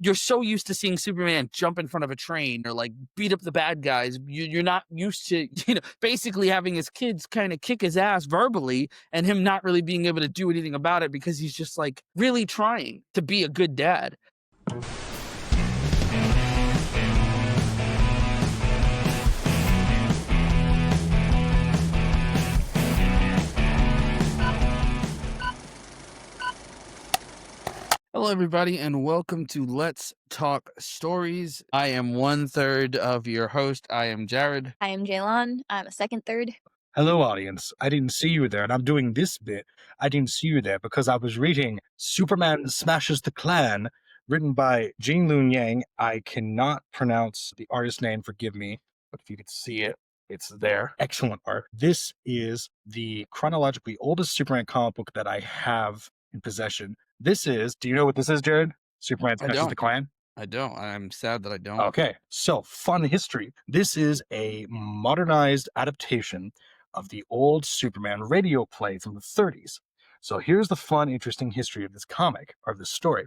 you're so used to seeing Superman jump in front of a train or like beat up the bad guys. You're not used to, basically having his kids kind of kick his ass verbally and him not really being able to do anything about it because he's just like really trying to be a good dad. Hello, everybody, and welcome to Let's Talk Stories. I am 1/3 of your host. I am Jared. I am Ceylan. I'm a second third. Hello, audience. I didn't see you there, and I'm doing this bit. I didn't see you there because I was reading Superman Smashes the Klan, written by Jing Lun Yang. I cannot pronounce the artist name, forgive me, but if you can see it, it's there. Excellent art. This is the chronologically oldest Superman comic book that I have in possession. This is, do you know what this is, Jared? Superman Smashes the Klan? I don't. I'm sad that I don't. Okay, so fun history. This is a modernized adaptation of the old Superman radio play from the 30s. So here's the fun, interesting history of this comic, or this story.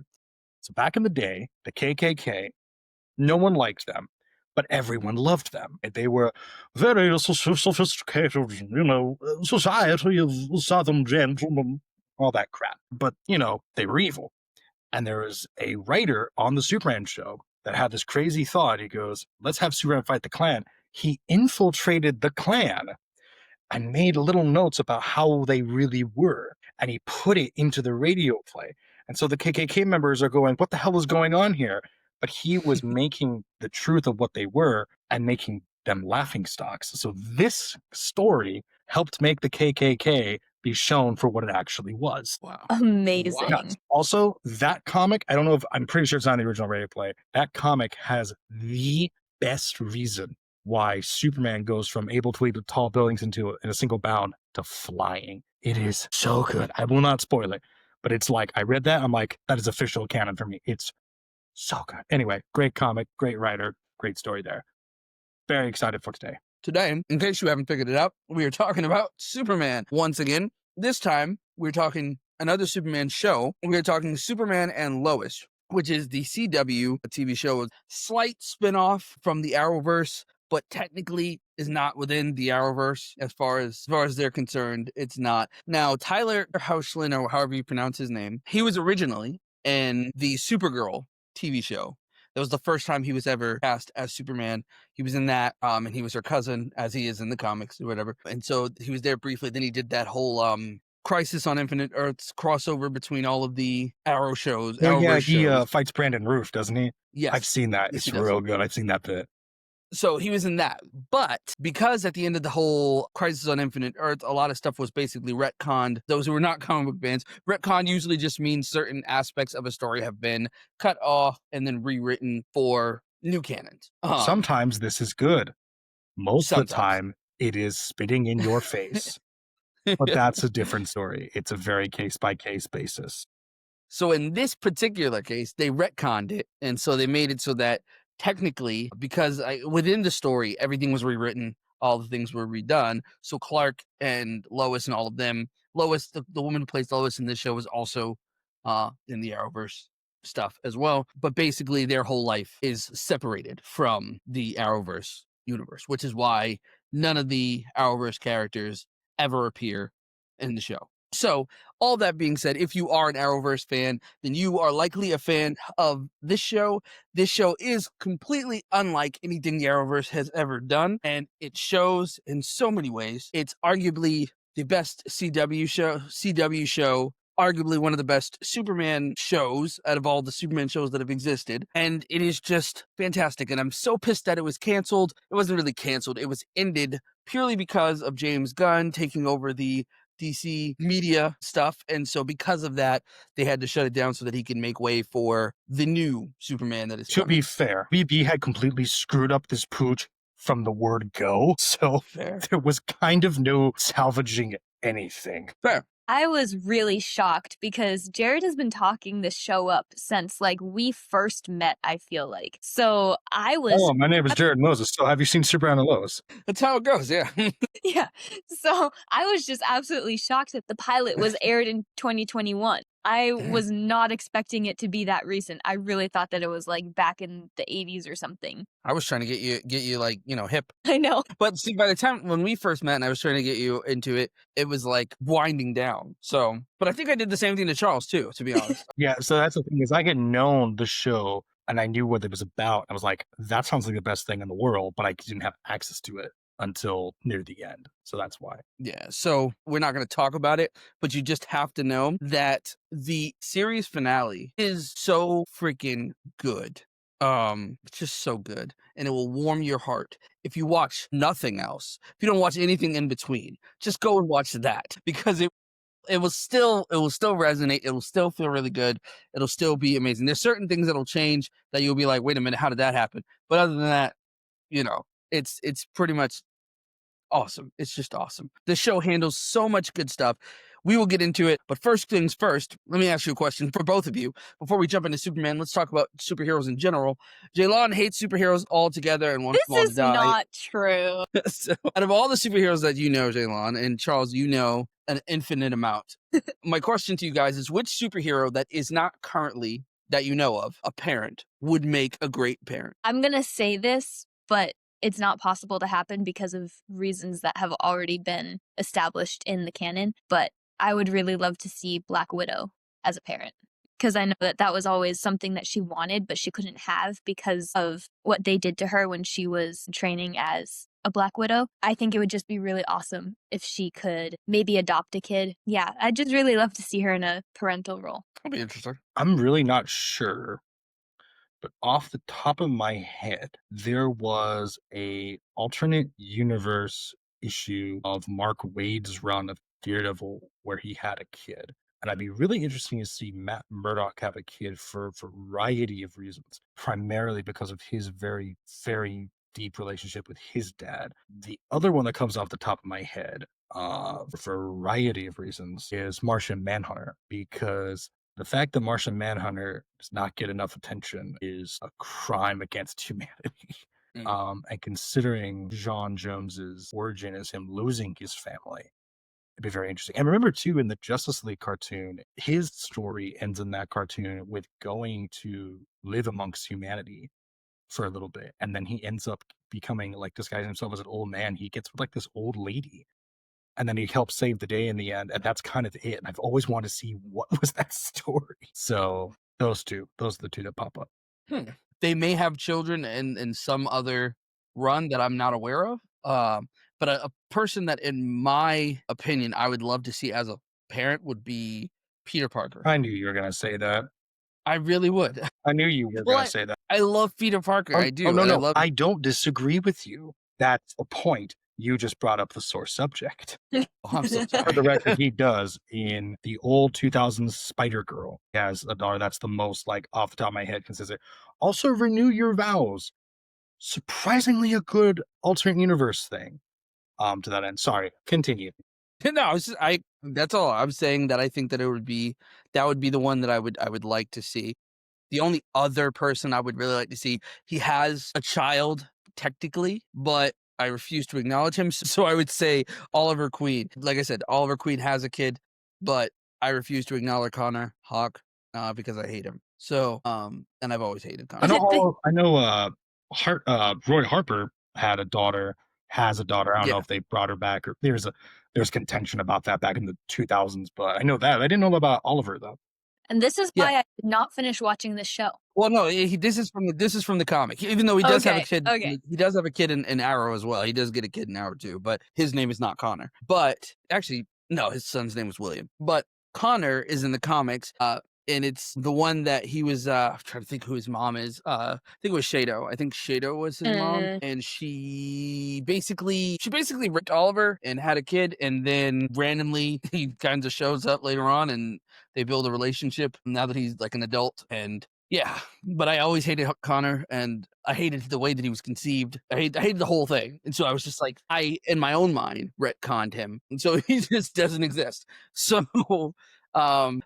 So back in the day, the KKK, no one liked them, but everyone loved them. They were very sophisticated, society of Southern gentlemen, all that crap. But, they were evil. And there was a writer on the Superman show that had this crazy thought. He goes, let's have Superman fight the Klan. He infiltrated the Klan and made little notes about how they really were. And he put it into the radio play. And so the KKK members are going, what the hell is going on here? But he was making the truth of what they were and making them laughingstocks. So this story helped make the KKK be shown for what it actually was. Wow. Amazing. Wow. Also, that comic, I don't know if, I'm pretty sure it's not the original radio play. That comic has the best reason why Superman goes from able to leap tall buildings in a single bound to flying. It is so good. I will not spoil it, but it's like, I read that, I'm like, that is official canon for me. It's so good. Anyway, great comic, great writer, great story there. Very excited for today. Today, in case you haven't figured it out, we are talking about Superman. Once again, this time, we're talking another Superman show. We're talking Superman and Lois, which is the CW TV show, a slight spinoff from the Arrowverse, but technically is not within the Arrowverse as far as they're concerned. It's not. Now, Tyler Hoechlin, or however you pronounce his name, he was originally in the Supergirl TV show. That was the first time he was ever cast as Superman. He was in that, and he was her cousin, as he is in the comics or whatever. And so he was there briefly. Then he did that whole Crisis on Infinite Earths crossover between all of the Arrow shows. Yeah, he fights Brandon Roof, doesn't he? Yes. I've seen that. Yes, it's real good. I've seen that bit. So he was in that. But because at the end of the whole Crisis on Infinite Earth, a lot of stuff was basically retconned. Those who are not comic book fans, retcon usually just means certain aspects of a story have been cut off and then rewritten for new canons. Sometimes this is good. Most of the time, it is spitting in your face. But that's a different story. It's a very case-by-case basis. So in this particular case, they retconned it. And so they made it so that technically, because within the story, everything was rewritten, all the things were redone. So Clark and Lois and all of them, Lois, the woman who plays Lois in this show, is also in the Arrowverse stuff as well. But basically, their whole life is separated from the Arrowverse universe, which is why none of the Arrowverse characters ever appear in the show. So, all that being said, if you are an Arrowverse fan, then you are likely a fan of this show. This show is completely unlike anything the Arrowverse has ever done, and it shows in so many ways. It's arguably the best CW show, arguably one of the best Superman shows out of all the Superman shows that have existed, and it is just fantastic. And I'm so pissed that it was canceled. It wasn't really canceled. It was ended purely because of James Gunn taking over the DC media stuff, and so because of that, they had to shut it down so that he can make way for the new Superman that is coming. To be fair, BB had completely screwed up this pooch from the word go, so there was kind of no salvaging anything. Fair. I was really shocked because Jared has been talking this show up since we first met, I feel like. So I was... Oh, my name is Jared Moses. So have you seen Superman and Lois? That's how it goes, yeah. Yeah. So I was just absolutely shocked that the pilot was aired in 2021. I Yeah. was not expecting it to be that recent. I really thought that it was like back in the 80s or something. I was trying to get you like, hip. I know. But see, by the time when we first met and I was trying to get you into it, it was like winding down. So, but I think I did the same thing to Charles too, to be honest. Yeah, so that's the thing is I had known the show and I knew what it was about. I was like, that sounds like the best thing in the world, but I didn't have access to it until near the end. So that's why. Yeah. So we're not going to talk about it, but you just have to know that the series finale is so freaking good. It's just so good, and it will warm your heart if you watch nothing else. If you don't watch anything in between, just go and watch that because it will still resonate. It will still feel really good. It'll still be amazing. There's certain things that'll change that you'll be like, wait a minute, how did that happen? But other than that, it's pretty much awesome. It's just awesome. The show handles so much good stuff. We will get into it, but first things first, let me ask you a question for both of you. Before we jump into Superman, let's talk about superheroes in general. Ceylan hates superheroes altogether and wants them all This to is die. not true. So, out of all the superheroes that you know, Ceylan, and Charles, you know an infinite amount. My question to you guys is which superhero that is not currently, that you know of, a parent, would make a great parent? I'm going to say this, but it's not possible to happen because of reasons that have already been established in the canon. But I would really love to see Black Widow as a parent because I know that that was always something that she wanted, but she couldn't have because of what they did to her when she was training as a Black Widow. I think it would just be really awesome if she could maybe adopt a kid. Yeah, I'd just really love to see her in a parental role. That'll be interesting. I'm really not sure, but off the top of my head, there was a alternate universe issue of Mark Waid's run of Daredevil where he had a kid. And I'd be really interested to see Matt Murdock have a kid for a variety of reasons, primarily because of his very, very deep relationship with his dad. The other one that comes off the top of my head, for a variety of reasons, is Martian Manhunter, because the fact that Martian Manhunter does not get enough attention is a crime against humanity. And considering John Jones's origin is him losing his family, it'd be very interesting. And remember too, in the Justice League cartoon, his story ends in that cartoon with going to live amongst humanity for a little bit, and then he ends up becoming like disguising himself as an old man. He gets with like this old lady, and then he helps save the day in the end, and that's kind of it. And I've always wanted to see what was that story. So those are the two that pop up. They may have children in some other run that I'm not aware of. But a person that, in my opinion, I would love to see as a parent would be Peter Parker. I knew you were gonna say that. I really would. I knew you were Well, gonna say that. I love Peter Parker. I do. Oh no, and I no, love I don't disagree with you. That's the point. You just brought up the sore subject. Oh, I'm so For sorry. the record, he does in the old 2000s Spider Girl. He has a daughter. That's the most like off the top of my head consistent. Also, renew your vows. Surprisingly, a good alternate universe thing. To that end. Sorry. Continue. No, that's all. I'm saying that I think that would be the one that I would like to see. The only other person I would really like to see, he has a child technically, but I refuse to acknowledge him. So I would say Oliver Queen. Like I said, Oliver Queen has a kid, but I refuse to acknowledge Connor Hawk because I hate him. So, and I've always hated Connor. I know. Roy Harper has a daughter. I don't know if they brought her back or there's contention about that back in the 2000s, but I know that. I didn't know about Oliver though. And this is why I did not finish watching this show. Well, no, this is from the comic. Even though he does have a kid, Okay. he does have a kid in Arrow as well. He does get a kid in Arrow too, but his name is not Connor. But actually, no, his son's name was William. But Connor is in the comics, and it's the one that he was. I'm trying to think who his mom is. I think it was Shado. I think Shado was his mom, and she basically raped Oliver and had a kid, and then randomly he kind of shows up later on, and they build a relationship now that he's like an adult. And yeah, but I always hated Connor, and I hated the way that he was conceived. I hated the whole thing. And so I was just like, in my own mind, retconned him. And so he just doesn't exist. So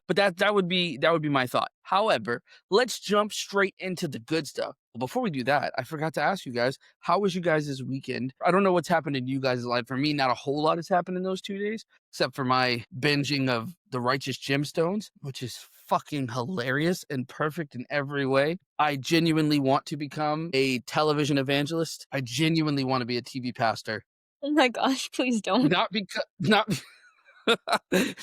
But that would be my thought. However, let's jump straight into the good stuff. Before we do that, I forgot to ask you guys, how was you guys this weekend? I don't know what's happened in you guys' life. For me, not a whole lot has happened in those 2 days, except for my binging of The Righteous Gemstones, which is fucking hilarious and perfect in every way. I genuinely want to become a television evangelist. I genuinely want to be a TV pastor. Oh my gosh, please don't. Not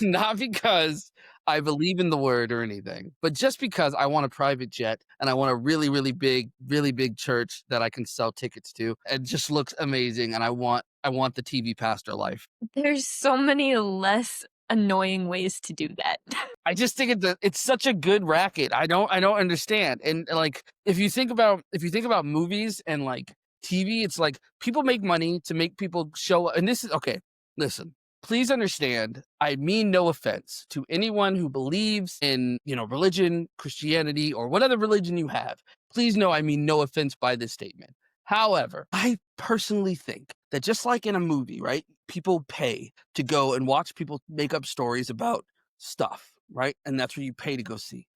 not because I believe in the word or anything, but just because I want a private jet and I want a really big church that I can sell tickets to. It just looks amazing, and I want the TV pastor life. There's so many less annoying ways to do that. I just think it's such a good racket. I don't understand. And like if you think about movies and like TV, it's like people make money to make people show up. And this is okay. Listen, please understand. I mean no offense to anyone who believes in, religion, Christianity, or what other religion you have. Please know I mean no offense by this statement. However, I personally think that just like in a movie, right? People pay to go and watch people make up stories about stuff, right? And that's what you pay to go see.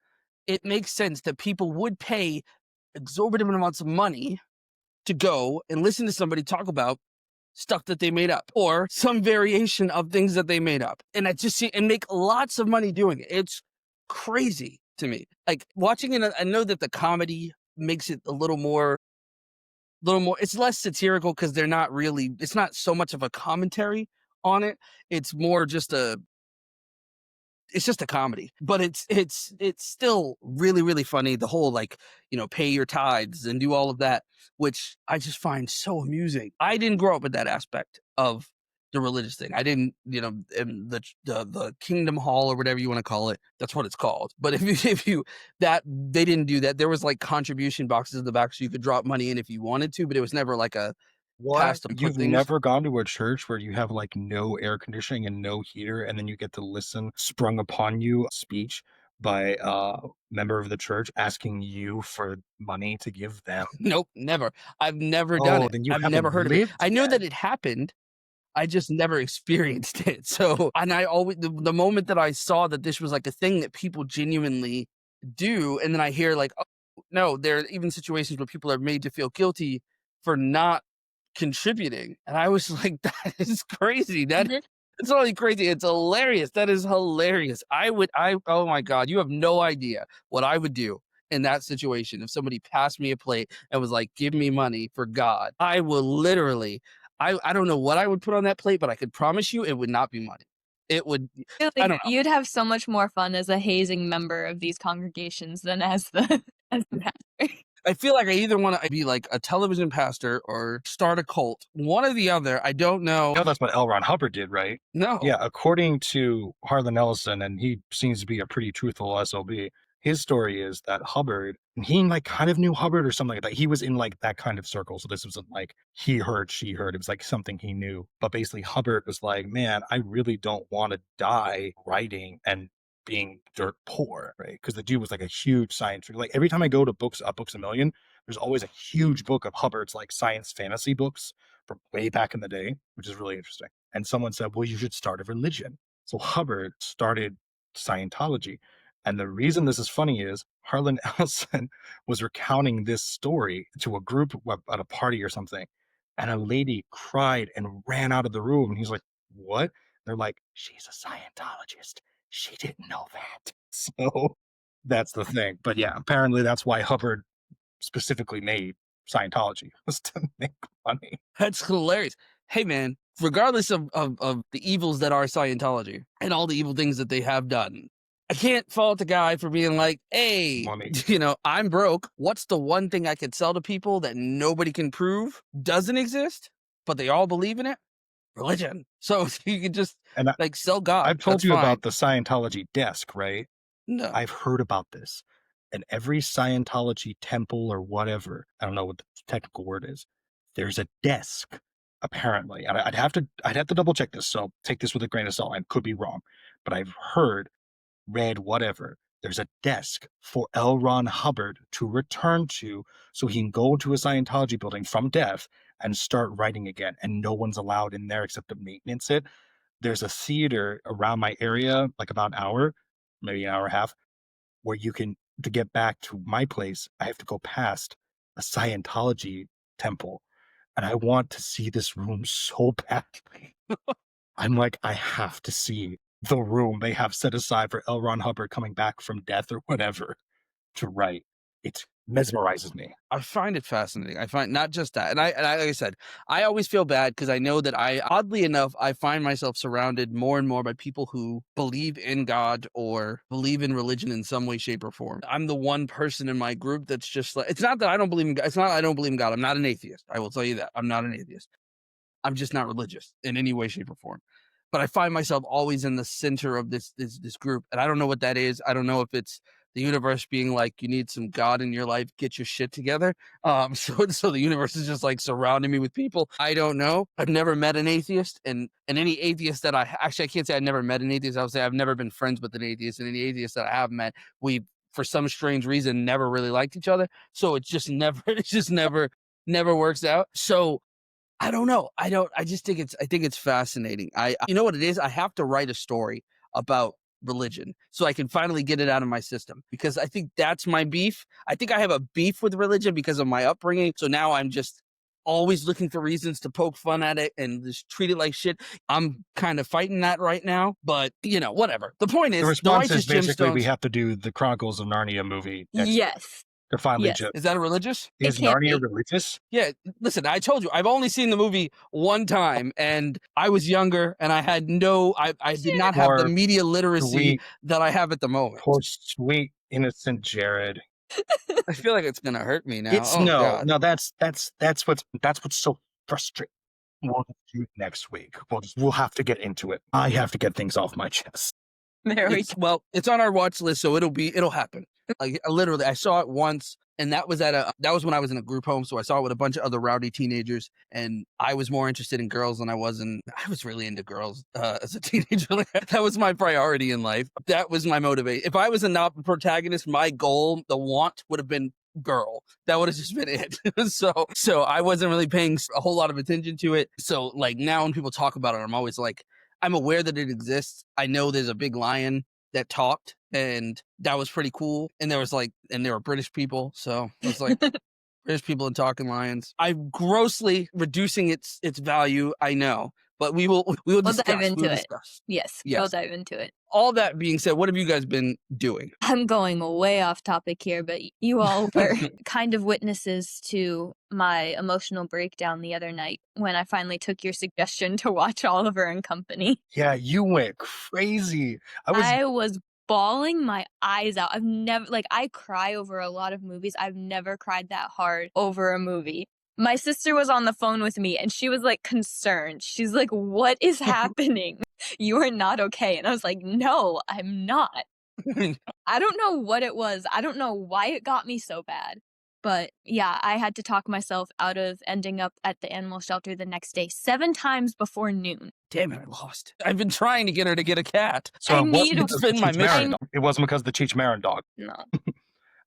It makes sense that people would pay exorbitant amounts of money to go and listen to somebody talk about stuff that they made up or some variation of things that they made up. And I just see and make lots of money doing it. It's crazy to me. Like watching it, I know that the comedy makes it a little more, it's less satirical because it's not so much of a commentary on it. It's more just it's just a comedy, but it's still really funny. The whole like, pay your tithes and do all of that, which I just find so amusing. I didn't grow up with that aspect of the religious thing. I didn't, in the Kingdom Hall or whatever you want to call it. That's what it's called. But if you that they didn't do that. There was like contribution boxes in the back so you could drop money in if you wanted to, but it was never like a What? pass to put You've things. never gone to a church where you have like no air conditioning and no heater, and then you get to listen sprung upon you a speech by a member of the church asking you for money to give them? Nope, never. I've never done Oh, it. then you I've never haven't heard of it. lived I know yet. that it happened. I just never experienced it. So, and I always, the moment that I saw that this was like a thing that people genuinely do, and then I hear like, oh, no, there are even situations where people are made to feel guilty for not contributing. And I was like, that is crazy. Mhm. It's not only crazy, it's hilarious. That is hilarious. Oh my God, you have no idea what I would do in that situation. If somebody passed me a plate and was like, give me money for God, I will literally, I don't know what I would put on that plate, but I could promise you it would not be money. It would, I feel I like don't know. you'd have so much more fun as a hazing member of these congregations than as the as the pastor. I feel like I either want to be like a television pastor or start a cult. One or the other. I don't know. No, that's what L. Ron Hubbard did, right? No. Yeah, according to Harlan Ellison, and he seems to be a pretty truthful SOB, his story is that Hubbard, and he like kind of knew Hubbard or something like that. He was in like that kind of circle. So this wasn't like he heard, she heard. It was like something he knew. But basically, Hubbard was like, man, I really don't want to die writing and being dirt poor, right? Because the dude was like a huge science freak. Like every time I go to Books a Million, there's always a huge book of Hubbard's like science fantasy books from way back in the day, which is really interesting. And someone said, well, you should start a religion. So Hubbard started Scientology. And the reason this is funny is Harlan Ellison was recounting this story to a group at a party or something. And a lady cried and ran out of the room. And he's like, what? They're like, she's a Scientologist. She didn't know that. So that's the thing. But yeah, apparently that's why Hubbard specifically made Scientology, was to make money. That's hilarious. Hey man, regardless of the evils that are Scientology and all the evil things that they have done, I can't fault the guy for being like, hey, Money. I'm broke. What's the one thing I could sell to people that nobody can prove doesn't exist, but they all believe in it? Religion. So you could just And like sell God. I've told That's you fine. about the Scientology desk, right? No. I've heard about this. And every Scientology temple or whatever, I don't know what the technical word is, there's a desk, apparently. And I'd have to double check this, so take this with a grain of salt. I could be wrong. But I've read whatever. There's a desk for L. Ron Hubbard to return to so he can go to a Scientology building from death and start writing again. And no one's allowed in there except to maintenance it. There's a theater around my area, like about an hour. maybe an hour and a half, where you can, to get back to my place, I have to go past a Scientology temple. And I want to see this room so badly. I'm like, I have to see the room they have set aside for L. Ron Hubbard coming back from death or whatever to write. It mesmerizes me. I find it fascinating. I find not just that, and like I said, I always feel bad because I know that oddly enough, I find myself surrounded more and more by people who believe in God or believe in religion in some way, shape, or form. I'm the one person in my group that's just like, it's not that I don't believe in God. It's not I don't believe in God. I'm not an atheist. I will tell you that. I'm not an atheist. I'm just not religious in any way, shape, or form. But I find myself always in the center of this group, and I don't know what that is. I don't know if it's the universe being like, you need some God in your life, get your shit together. So the universe is just like surrounding me with people. I don't know. I've never met an atheist, and any atheist that I can't say I never met an atheist. I would say I've never been friends with an atheist, and any atheist that I have met, we for some strange reason never really liked each other. So it just never works out. So I don't know. I just think it's fascinating. You know what it is? I have to write a story about religion so I can finally get it out of my system, because I think that's my beef. I think I have a beef with religion because of my upbringing. So now I'm just always looking for reasons to poke fun at it and just treat it like shit. I'm kind of fighting that right now, but whatever. The point is, The response is basically we gemstones. have to do the Chronicles of Narnia movie next year Yes. to finally Yes. Is that a religious? Is can't Narnia be. religious? Yeah, listen, I told you, I've only seen the movie one time, and I was younger, and I did not have the Poor media literacy sweet, that I have at the moment. poor sweet innocent Jared. I feel like it's gonna hurt me now. It's Oh God. no. That's what's so frustrating. We'll do it next week. We'll have to get into it. I have to get things off my chest. There we go. It's on our watch list, so it'll happen. Like literally, I saw it once, and that was when I was in a group home, so I saw it with a bunch of other rowdy teenagers, and I was more interested in girls than I was really into girls as a teenager. That was my priority in life. That was my motivation. If I was a not protagonist, my goal, the want, would have been girl. That would have just been it. So I wasn't really paying a whole lot of attention to it. So like now when people talk about it, I'm always like, I'm aware that it exists. I know there's a big lion that talked, and that was pretty cool. And there were British people, so it was like British people and talking lions. I'm grossly reducing its value, I know, but we will discuss. Dive into we will it. discuss. Yes, Yes. we'll dive into it. All that being said, what have you guys been doing? I'm going way off topic here, but you all were kind of witnesses to my emotional breakdown the other night when I finally took your suggestion to watch Oliver and Company. Yeah, you went crazy. I was bawling my eyes out. I cry over a lot of movies. I've never cried that hard over a movie. My sister was on the phone with me and she was like concerned. She's like, "What is happening? You are not okay." And I was like, "No, I'm not." I don't know what it was. I don't know why it got me so bad. But yeah, I had to talk myself out of ending up at the animal shelter the next day 7 times before noon. Damn it, I lost. I've been trying to get her to get a cat. So I need- It's been my mission. It wasn't because of the Cheech Marin dog. No.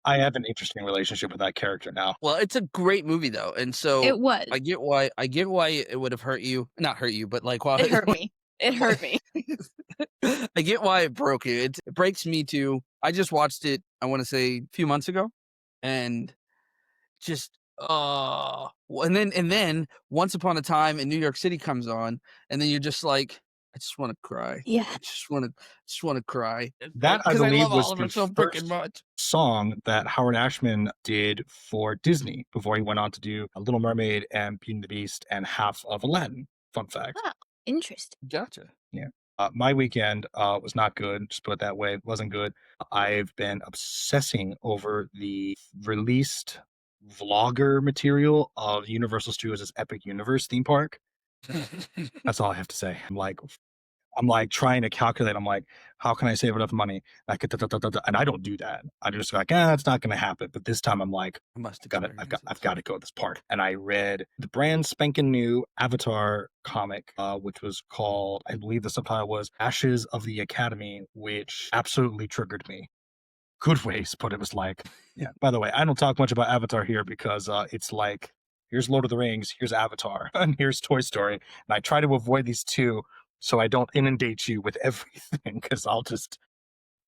I have an interesting relationship with that character now. Well, it's a great movie though, and so It was. I get why it would have hurt you. Not hurt you, but like why It hurt me. It hurt me. I get why it broke you. It breaks me too. I just watched it, I want to say a few months ago, and just and then Once Upon a Time in New York City comes on, and then you're just like, I just want to cry. Yeah. I just want to cry. That I 'Cause believe love was Oliver the so first freaking much. song that Howard Ashman did for Disney before he went on to do A Little Mermaid and Beauty and the Beast and half of Aladdin. Fun fact. Wow. Interesting. Gotcha. My weekend was not good, just put it that way. It wasn't good. I've been obsessing over the released vlogger material of Universal Studios' Epic Universe theme park. That's all I have to say. I'm like trying to calculate. I'm like, how can I save enough money? And I don't do that. I'm just like, it's not going to happen. But this time I'm like, I've got to go to this park. And I read the brand spanking new Avatar comic, which was called, I believe the subtitle was Ashes of the Academy, which absolutely triggered me. Good ways, but it was like, yeah. By the way, I don't talk much about Avatar here because it's like, here's Lord of the Rings, here's Avatar, and here's Toy Story. And I try to avoid these two so I don't inundate you with everything, because I'll just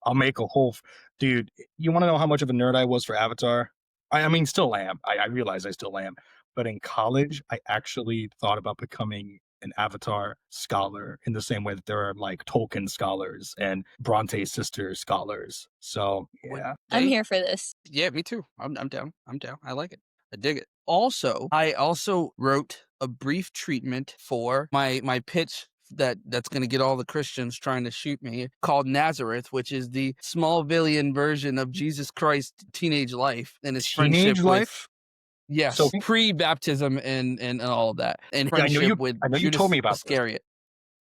I'll make a whole dude. You want to know how much of a nerd I was for Avatar? I mean, still am. I realize I still am. But in college, I actually thought about becoming an Avatar scholar in the same way that there are like Tolkien scholars and Bronte sister scholars. So Would yeah, I'm they? here for this. Yeah, me too. I'm down. I'm down. I like it. I dig it. Also, I also wrote a brief treatment for my pitch that's going to get all the Christians trying to shoot me, called Nazareth, which is the Smallvillian version of Jesus Christ's teenage life and his friendship teenage with, life. So yes, pre-baptism and all of that, and yeah, friendship with I know you told Judas me about this. Iscariot.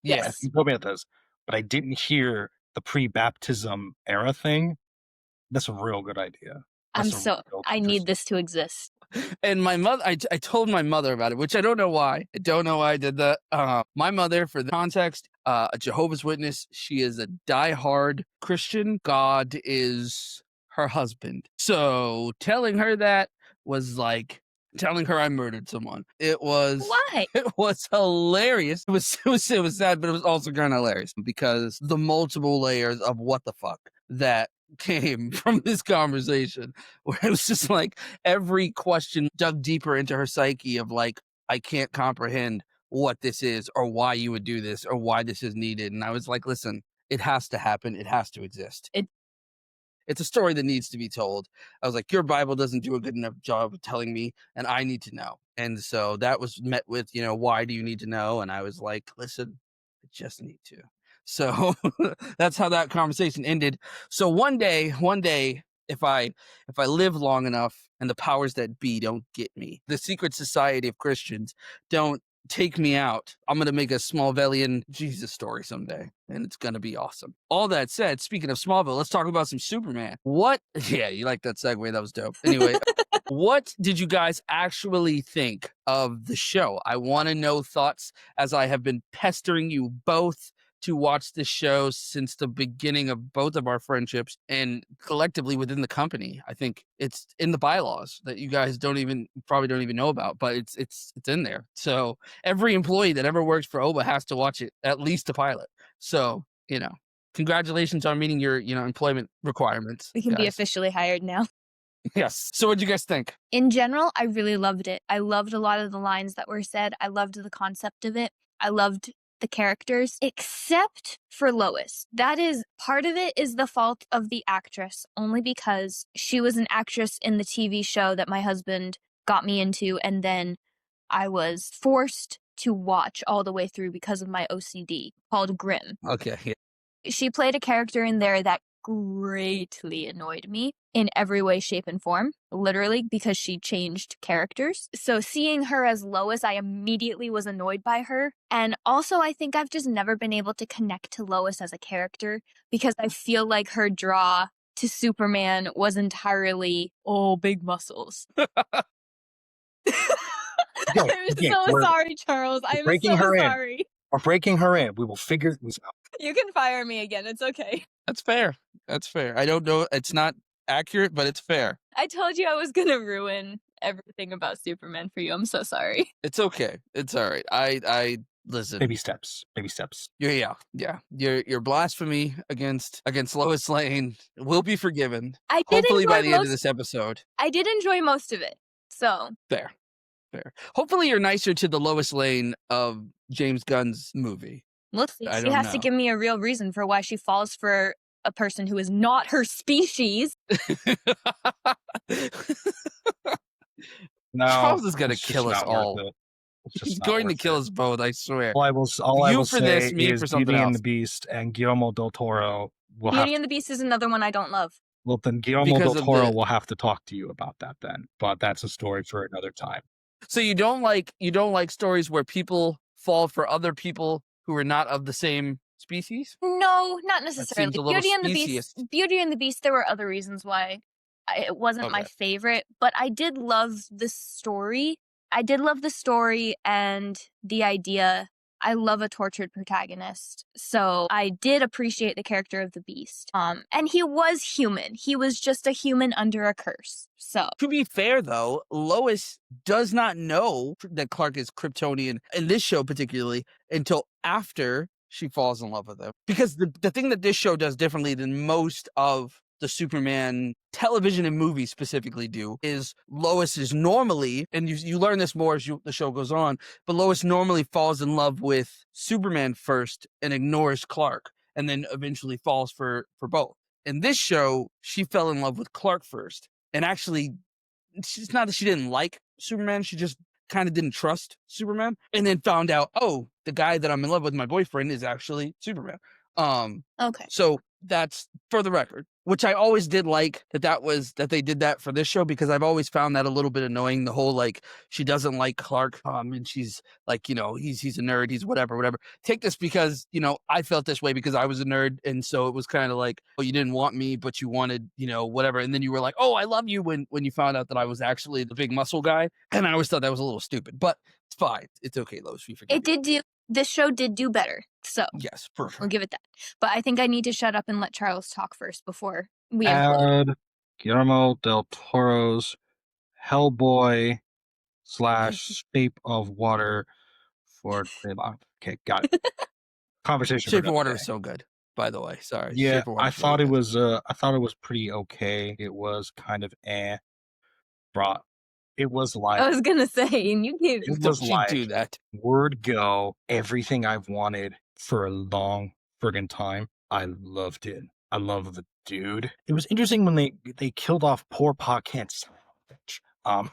Yeah. Yes. You told me about this, but I didn't hear the pre-baptism era thing. That's a real good idea. I'm That's a so real I need this to exist. And my mother, I told my mother about it, which I don't know why. I don't know why I did that. My mother, for the context, a Jehovah's Witness. She is a diehard Christian. God is her husband. So telling her that was like telling her I murdered someone. It was Why? it was hilarious. It was sad, but it was also kind of hilarious because the multiple layers of what the fuck that came from this conversation, where it was just like every question dug deeper into her psyche of like, I can't comprehend what this is or why you would do this or why this is needed. And I was like, listen, it has to happen. It has to exist. It's a story that needs to be told. I was like, your Bible doesn't do a good enough job of telling me, and I need to know. And so that was met with, why do you need to know? And I was like, listen, I just need to. So that's how that conversation ended. So one day, if I live long enough and the powers that be don't get me, the secret society of Christians don't take me out, I'm going to make a Smallvillian Jesus story someday, and it's going to be awesome. All that said, speaking of Smallville, let's talk about some Superman. What? Yeah, you like that segue? That was dope. Anyway, what did you guys actually think of the show? I want to know thoughts, as I have been pestering you both to watch this show since the beginning of both of our friendships and collectively within the company. I think it's in the bylaws that you guys probably don't even know about, but it's in there. So every employee that ever works for OBA has to watch it, at least a pilot. So, congratulations on meeting your, employment requirements. We can be guys. officially hired now. Yes. So what'd you guys think? In general, I really loved it. I loved a lot of the lines that were said. I loved the concept of it. I loved the characters, except for Lois. That is, part of it is the fault of the actress, only because she was an actress in the TV show that my husband got me into, and then I was forced to watch all the way through because of my OCD, called Grimm. Okay. Yeah. She played a character in there that greatly annoyed me in every way, shape, and form, literally, because she changed characters. So seeing her as Lois, I immediately was annoyed by her. And also, I think I've just never been able to connect to Lois as a character because I feel like her draw to Superman was entirely, big muscles. I'm so sorry, Charles. I'm breaking so her in. sorry. We're breaking her in. We will figure this out. You can fire me again. It's okay. That's fair. That's fair. I don't know. It's not accurate, but it's fair. I told you I was going to ruin everything about Superman for you. I'm so sorry. It's okay. It's all right. I listen. Baby steps. Baby steps. Yeah. Your blasphemy against Lois Lane will be forgiven. Hopefully by the end of this episode. I did enjoy most of it. So Fair. Hopefully you're nicer to the Lois Lane of James Gunn's movie. We'll see. She has to give me a real reason for why she falls for a person who is not her species. No, Charles is going to kill us all. He's going to kill us both, I swear. All I will for say this, me is for something Beauty else. and the Beast and Guillermo del Toro will Beauty and the Beast is another one I don't love. Well, then Guillermo del Toro will have to talk to you about that then. But that's a story for another time. So you don't like stories where people fall for other people who are not of the same species? No, not necessarily. Beauty and the Beast, there were other reasons why it wasn't my favorite, but I did love the story. And the idea. I love a tortured protagonist. So I did appreciate the character of the Beast. And he was human. He was just a human under a curse. So to be fair, though, Lois does not know that Clark is Kryptonian in this show particularly until after she falls in love with him. Because the thing that this show does differently than most of the Superman television and movies specifically do is Lois is normally, and you learn this more as the show goes on, but Lois normally falls in love with Superman first and ignores Clark, and then eventually falls for both. In this show, she fell in love with Clark first, and actually, it's not that she didn't like Superman, she just kind of didn't trust Superman, and then found out, oh, the guy that I'm in love with, my boyfriend, is actually Superman. Okay. So that's for the record, which I always did like that they did that for this show, because I've always found that a little bit annoying. The whole like she doesn't like Clark, and she's like, he's a nerd, he's whatever. Take this because I felt this way because I was a nerd, and so it was kind of like, oh, you didn't want me, but you wanted whatever, and then you were like, oh, I love you when you found out that I was actually the big muscle guy, and I always thought that was a little stupid, but it's fine, it's okay, Lois, we forgive you. This show did do better, so Yes, for I'll sure. give it that. But I think I need to shut up and let Charles talk first before we implode. Add Guillermo del Toro's Hellboy / Shape of Water for Ceylan. Okay, got it. Conversation for Shape of another Water day. is so good, by the way. Sorry, Yeah, Shape of Water. I thought it was. I thought it was pretty okay. It was kind of brought. It was like I was gonna say, and you gave. it was Don't you like do that? word go. Everything I've wanted for a long friggin' time. I loved it. I love the dude. It was interesting when they killed off poor Pa Kent. Son of a bitch.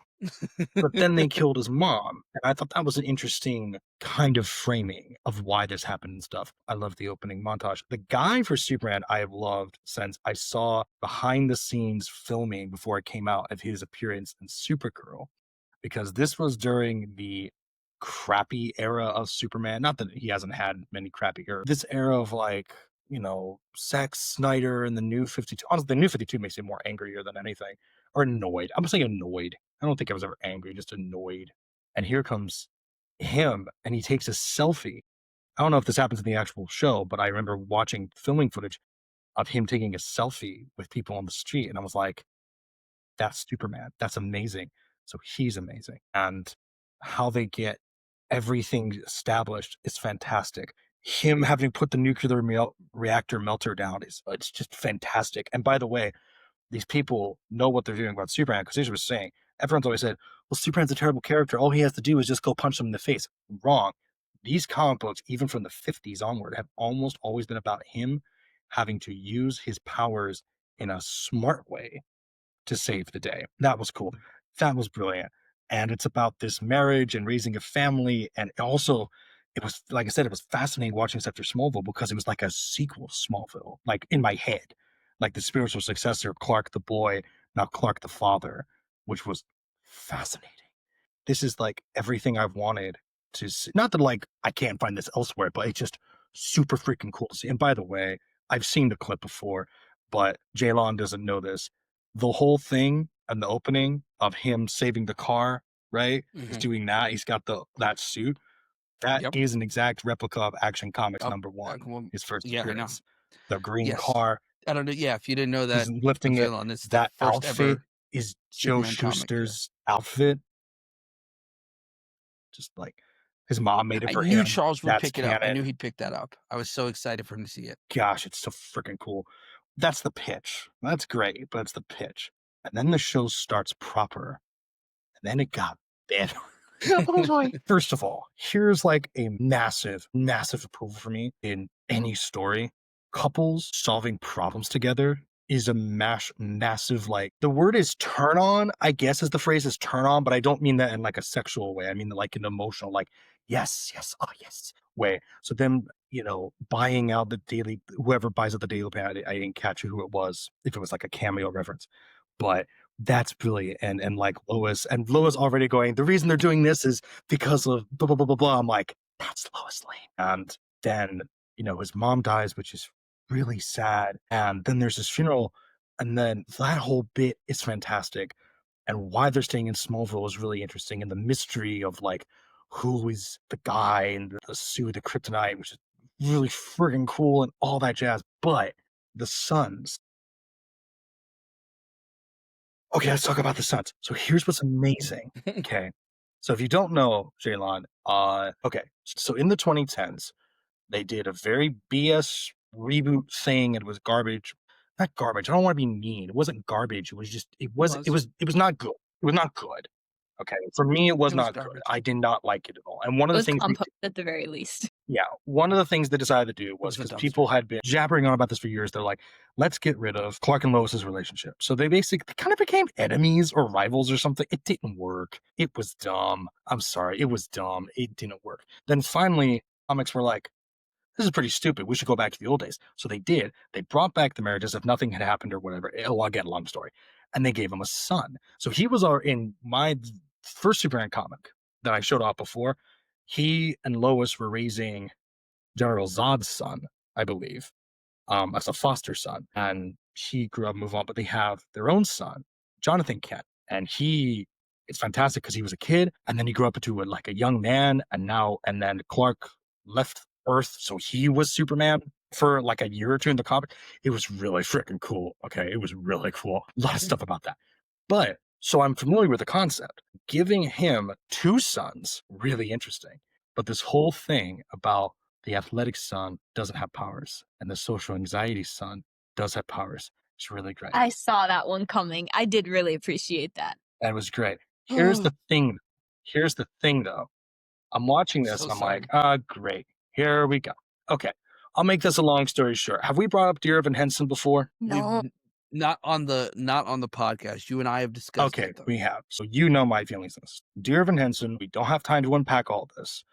But then they killed his mom. And I thought that was an interesting kind of framing of why this happened and stuff. I love the opening montage. The guy for Superman I have loved since I saw behind the scenes filming before it came out of his appearance in Supergirl, because this was during the crappy era of Superman. Not that he hasn't had many crappy eras. This era of like, Zack Snyder and the New 52. Honestly, the New 52 makes me more angrier than anything. Or annoyed. I'm saying annoyed. I don't think I was ever angry, just annoyed. And here comes him, and he takes a selfie. I don't know if this happens in the actual show, but I remember watching filming footage of him taking a selfie with people on the street, and I was like, that's Superman. That's amazing. So he's amazing. And how they get everything established is fantastic. Him having put the nuclear reactor melter down it's just fantastic. And by the way, these people know what they're doing about Superman, because as you were saying, everyone's always said, well, Superman's a terrible character. All he has to do is just go punch them in the face. Wrong. These comic books, even from the 50s onward, have almost always been about him having to use his powers in a smart way to save the day. That was cool. That was brilliant. And it's about this marriage and raising a family. And also, it was, like I said, it was fascinating watching this after Smallville, because it was like a sequel to Smallville, like in my head, like the spiritual successor, Clark the boy, now Clark the father, which was fascinating. This is like everything I've wanted to see. Not that like I can't find this elsewhere, but it's just super freaking cool to see. And by the way, I've seen the clip before, but Ceylan doesn't know this. The whole thing and the opening of him saving the car, right? He's doing that. He's got that suit. That Yep. is an exact replica of Action Comics Yep. #1. His first Yeah, I know. appearance. The green Yes. car. I don't know. Yeah, if you didn't know that, He's lifting it. Ceylan, it's the That first outfit ever is Joe Superman comic, yeah. Shuster's outfit. Just like his mom made it I for knew him. Charles would That's pick it up. I canon. knew he'd pick that up. I was so excited for him to see it. Gosh, it's so freaking cool. That's the pitch. That's great, but it's the pitch. And then the show starts proper. And then it got better. First of all, here's like a massive, massive approval for me in any story. Couples solving problems together is a massive, like, the word is turn on, I guess, is the phrase is turn on, but I don't mean that in like a sexual way. I mean like an emotional, like, yes, oh yes way. So them, buying out the daily, whoever buys out the daily plan, I didn't catch who it was, if it was like a cameo reference, but that's brilliant. And like Lois already going, the reason they're doing this is because of blah blah blah blah blah. I'm like, that's Lois Lane. And then his mom dies, which is really sad. And then there's his funeral, and then that whole bit is fantastic. And why they're staying in Smallville is really interesting, and the mystery of like who is the guy and the suit, the kryptonite, which is really friggin' cool and all that jazz. But the Suns. Okay, let's talk about the Suns. So here's what's amazing. Okay. So if you don't know, Ceylan, okay, so in the 2010s, They did a very BS reboot thing. It was garbage. Not garbage. I don't want to be mean. It wasn't garbage. It was just it was not good. It was not good. Okay. For me, it was It was not good. garbage. I did not like it at all. And one It of the was things compost at the very least. yeah, one of the things they decided to do It was was a because dumpster. people had been jabbering on about this for years. They're like, let's get rid of Clark and Lois's relationship. So they basically kind of became enemies or rivals or something. It didn't work. It was dumb. I'm sorry. It was dumb. It didn't work. Then finally, comics were like, this is pretty stupid. We should go back to the old days. So they did. They brought back the marriage as if nothing had happened or whatever. Again, long story. And they gave him a son. So he was in my first Superman comic that I showed off before. He and Lois were raising General Zod's son, I believe, as a foster son. And he grew up, move on, but they have their own son, Jonathan Kent. And it's fantastic because he was a kid and then he grew up into like a young man. And then Clark left Earth. So he was Superman for like a year or two in the comic. It was really freaking cool. Okay. It was really cool. A lot of stuff about that. But so I'm familiar with the concept. Giving him two sons, really interesting. But this whole thing about the athletic son doesn't have powers, and the social anxiety son does have powers. It's really great. I saw that one coming. I did really appreciate that. That was great. Here's the thing. Here's the thing, though. I'm watching this So and I'm sorry. like, great. Here we go. Okay. I'll make this a long story short. Have we brought up Dear Evan Henson before? No. Not on the podcast. You and I have discussed Okay, it, though. we have. So you know my feelings on this. Dear Evan Henson, we don't have time to unpack all this.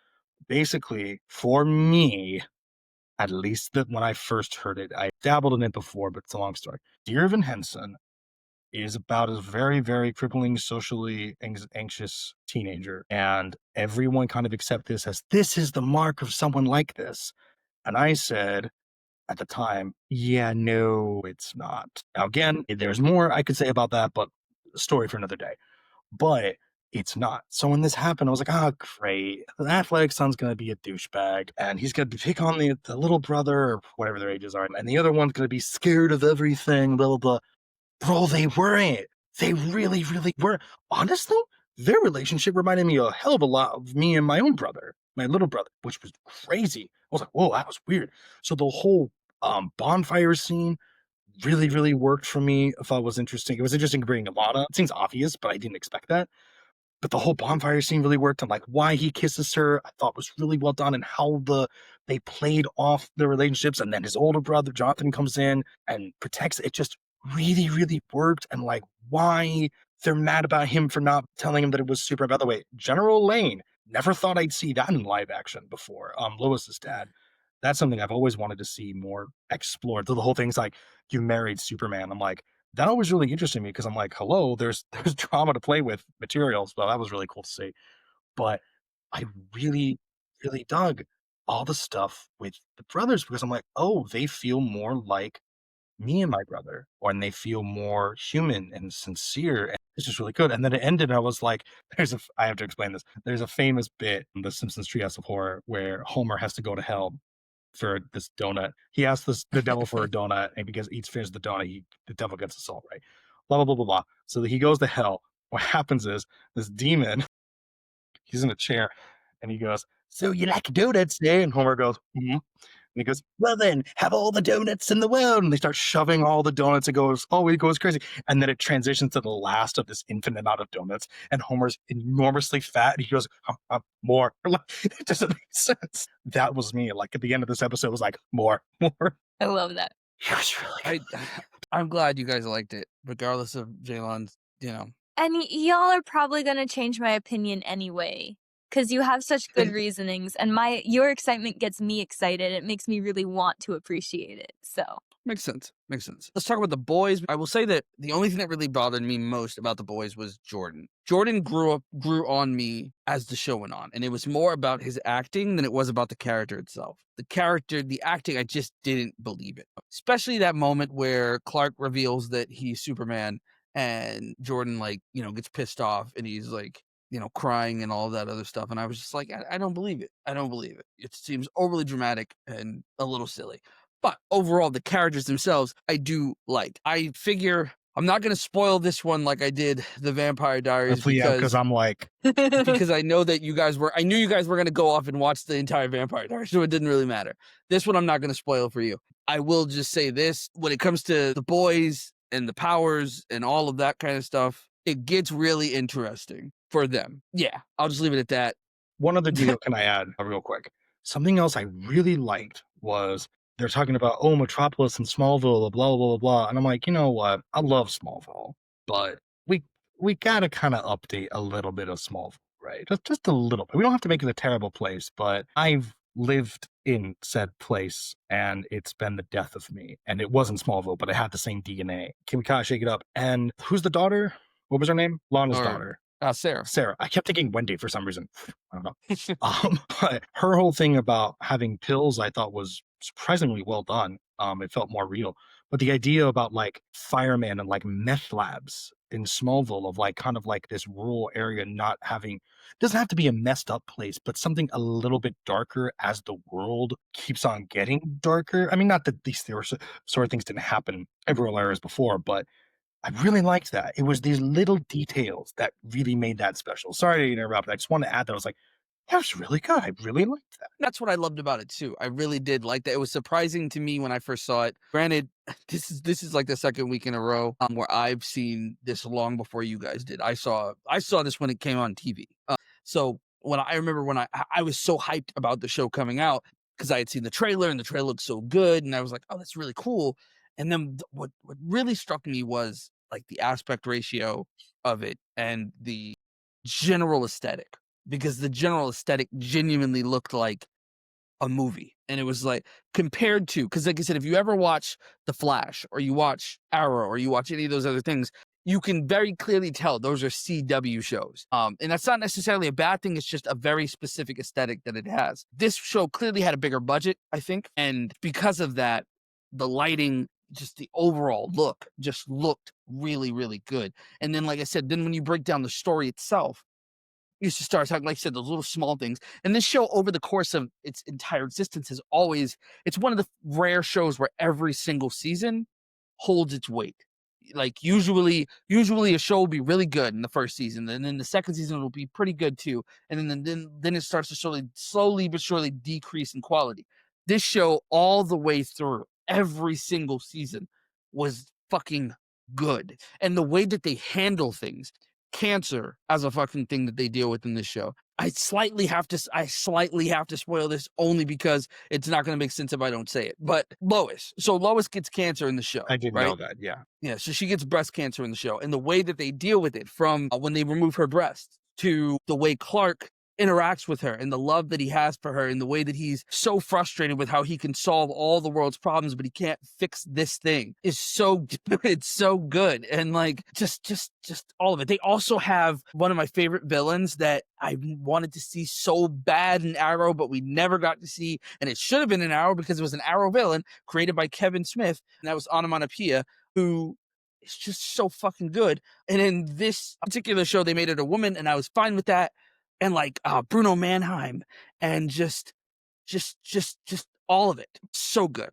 Basically, for me, at least when I first heard it, I dabbled in it before, but it's a long story. Dear Evan Henson is about a very, very crippling, socially anxious teenager. And everyone kind of accept this is the mark of someone like this. And I said at the time, yeah, no, it's not. Now, again, there's more I could say about that, but story for another day. But it's not. So when this happened, I was like, oh, great. The athletic son's going to be a douchebag and he's going to pick on the little brother or whatever their ages are. And the other one's going to be scared of everything, blah, blah, blah. Bro, they weren't. They really, really were. Honestly, their relationship reminded me a hell of a lot of me and my own brother, my little brother, which was crazy. I was like, whoa, that was weird. So the whole bonfire scene really, really worked for me. I thought it was interesting. It was interesting bringing Alana. It seems obvious, but I didn't expect that. But the whole bonfire scene really worked, and like why he kisses her, I thought was really well done, and how they played off the relationships, and then his older brother Jonathan comes in and protects. It just really, really worked, and like why they're mad about him for not telling him that it was super. By the way, General Lane, never thought I'd see that in live action before. Lois's dad. That's something I've always wanted to see more explored. So the whole thing's like you married Superman. I'm like that always really interested me because I'm like, hello, there's drama to play with materials. Well, that was really cool to see. But I really, really dug all the stuff with the brothers because I'm like, oh, they feel more like me and my brother, and they feel more human and sincere. And it's just really good. And then it ended, and I was like, I have to explain this. There's a famous bit in The Simpsons Treehouse of Horror where Homer has to go to hell for this donut. He asks the devil for a donut, and because he eats finishes the donut, the devil gets the salt, right? Blah blah blah blah blah. So he goes to hell. What happens is this demon, he's in a chair, and he goes, "So you like donuts, eh?" And Homer goes, "Hmm." And he goes, "Well then, have all the donuts in the world." And they start shoving all the donuts. It goes, oh, it goes crazy. And then it transitions to the last of this infinite amount of donuts. And Homer's enormously fat. And he goes, more. Like, it doesn't make sense. That was me. Like at the end of this episode, it was like, more, more. I love that. It was really good. I'm glad you guys liked it, regardless of Ceylan's, And y'all are probably going to change my opinion anyway. Because you have such good reasonings, and your excitement gets me excited. It makes me really want to appreciate it. So Makes sense. Makes sense. Let's talk about the boys. I will say that the only thing that really bothered me most about the boys was Jordan. Jordan grew on me as the show went on, and it was more about his acting than it was about the character itself. The acting, I just didn't believe it. Especially that moment where Clark reveals that he's Superman, and Jordan gets pissed off, and he's like, crying and all that other stuff. And I was just like, I don't believe it. I don't believe it. It seems overly dramatic and a little silly. But overall, the characters themselves, I do like. I figure I'm not going to spoil this one like I did the Vampire Diaries because I'm like, because I know that I knew you guys were going to go off and watch the entire Vampire Diaries, so it didn't really matter. This one I'm not going to spoil for you. I will just say this, when it comes to the boys and the powers and all of that kind of stuff, it gets really interesting for them. Yeah, I'll just leave it at that. one other detail can I add real quick? Something else I really liked was they're talking about, oh, Metropolis and Smallville, blah, blah, blah, blah. And I'm like, you know what? I love Smallville, but we gotta kind of update a little bit of Smallville, right? Just a little bit. We don't have to make it a terrible place, but I've lived in said place and it's been the death of me. And it wasn't Smallville, but it had the same DNA. Can we kind of shake it up? And who's the daughter? What was her name? Lana's daughter. Sarah. Sarah. I kept thinking Wendy for some reason. I don't know. But her whole thing about having pills I thought was surprisingly well done. It felt more real. But the idea about like firemen and like meth labs in Smallville of like kind of like this rural area not having, doesn't have to be a messed up place, but something a little bit darker as the world keeps on getting darker. I mean, not that these sort of things didn't happen in rural areas before, but I really liked that. It was these little details that really made that special. Sorry to interrupt. I just wanted to add that. I was like, that was really good. I really liked that. That's what I loved about it too. I really did like that. It was surprising to me when I first saw it. Granted, this is like the second week in a row where I've seen this long before you guys did. I saw this when it came on TV. So I remember when I was so hyped about the show coming out because I had seen the trailer and the trailer looked so good, and I was like, oh, that's really cool. And then what really struck me was like the aspect ratio of it and the general aesthetic, because the general aesthetic genuinely looked like a movie. And it was like compared to, because like I said, if you ever watch The Flash or you watch Arrow or you watch any of those other things, you can very clearly tell those are CW shows. And that's not necessarily a bad thing. It's just a very specific aesthetic that it has. This show clearly had a bigger budget, I think. And because of that, the lighting, just the overall look just looked really, really good. And then, like I said, then when you break down the story itself, you just start talking, like I said, those little small things. And this show, over the course of its entire existence, it's one of the rare shows where every single season holds its weight. Like usually a show will be really good in the first season, and then the second season will be pretty good too. And then it starts to slowly but surely decrease in quality. This show, all the way through, every single season was fucking good. And the way that they handle things, cancer as a fucking thing that they deal with in this show. I slightly have to spoil this only because it's not going to make sense if I don't say it. But Lois gets cancer in the show. I didn't know that. Yeah. Yeah. So she gets breast cancer in the show, and the way that they deal with it, from when they remove her breast to the way Clark interacts with her and the love that he has for her, and the way that he's so frustrated with how he can solve all the world's problems but he can't fix this thing, is so it's so good. And like just all of it. They also have one of my favorite villains that I wanted to see so bad in Arrow, but we never got to see, and it should have been an Arrow because it was an Arrow villain created by Kevin Smith, and that was Onomatopoeia, who is just so fucking good. And in this particular show they made it a woman, and I was fine with that. And like Bruno Mannheim, and just all of it, so good.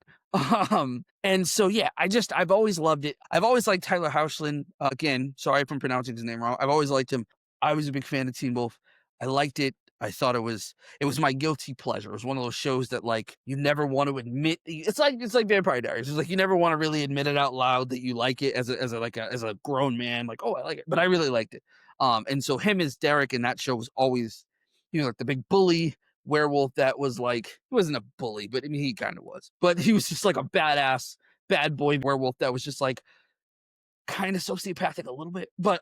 And so yeah, I've always loved it. I've always liked Tyler Hoechlin. Again, sorry if I'm pronouncing his name wrong. I've always liked him. I was a big fan of Teen Wolf. I liked it. I thought it was my guilty pleasure. It was one of those shows that like you never want to admit. It's like Vampire Diaries. It's like you never want to really admit it out loud that you like it as a grown man. Like, oh, I like it, but I really liked it. And so him as Derek in that show was always, like the big bully werewolf that was like, he wasn't a bully, but I mean, he kind of was. But he was just like a badass, bad boy werewolf that was just like kind of sociopathic a little bit. But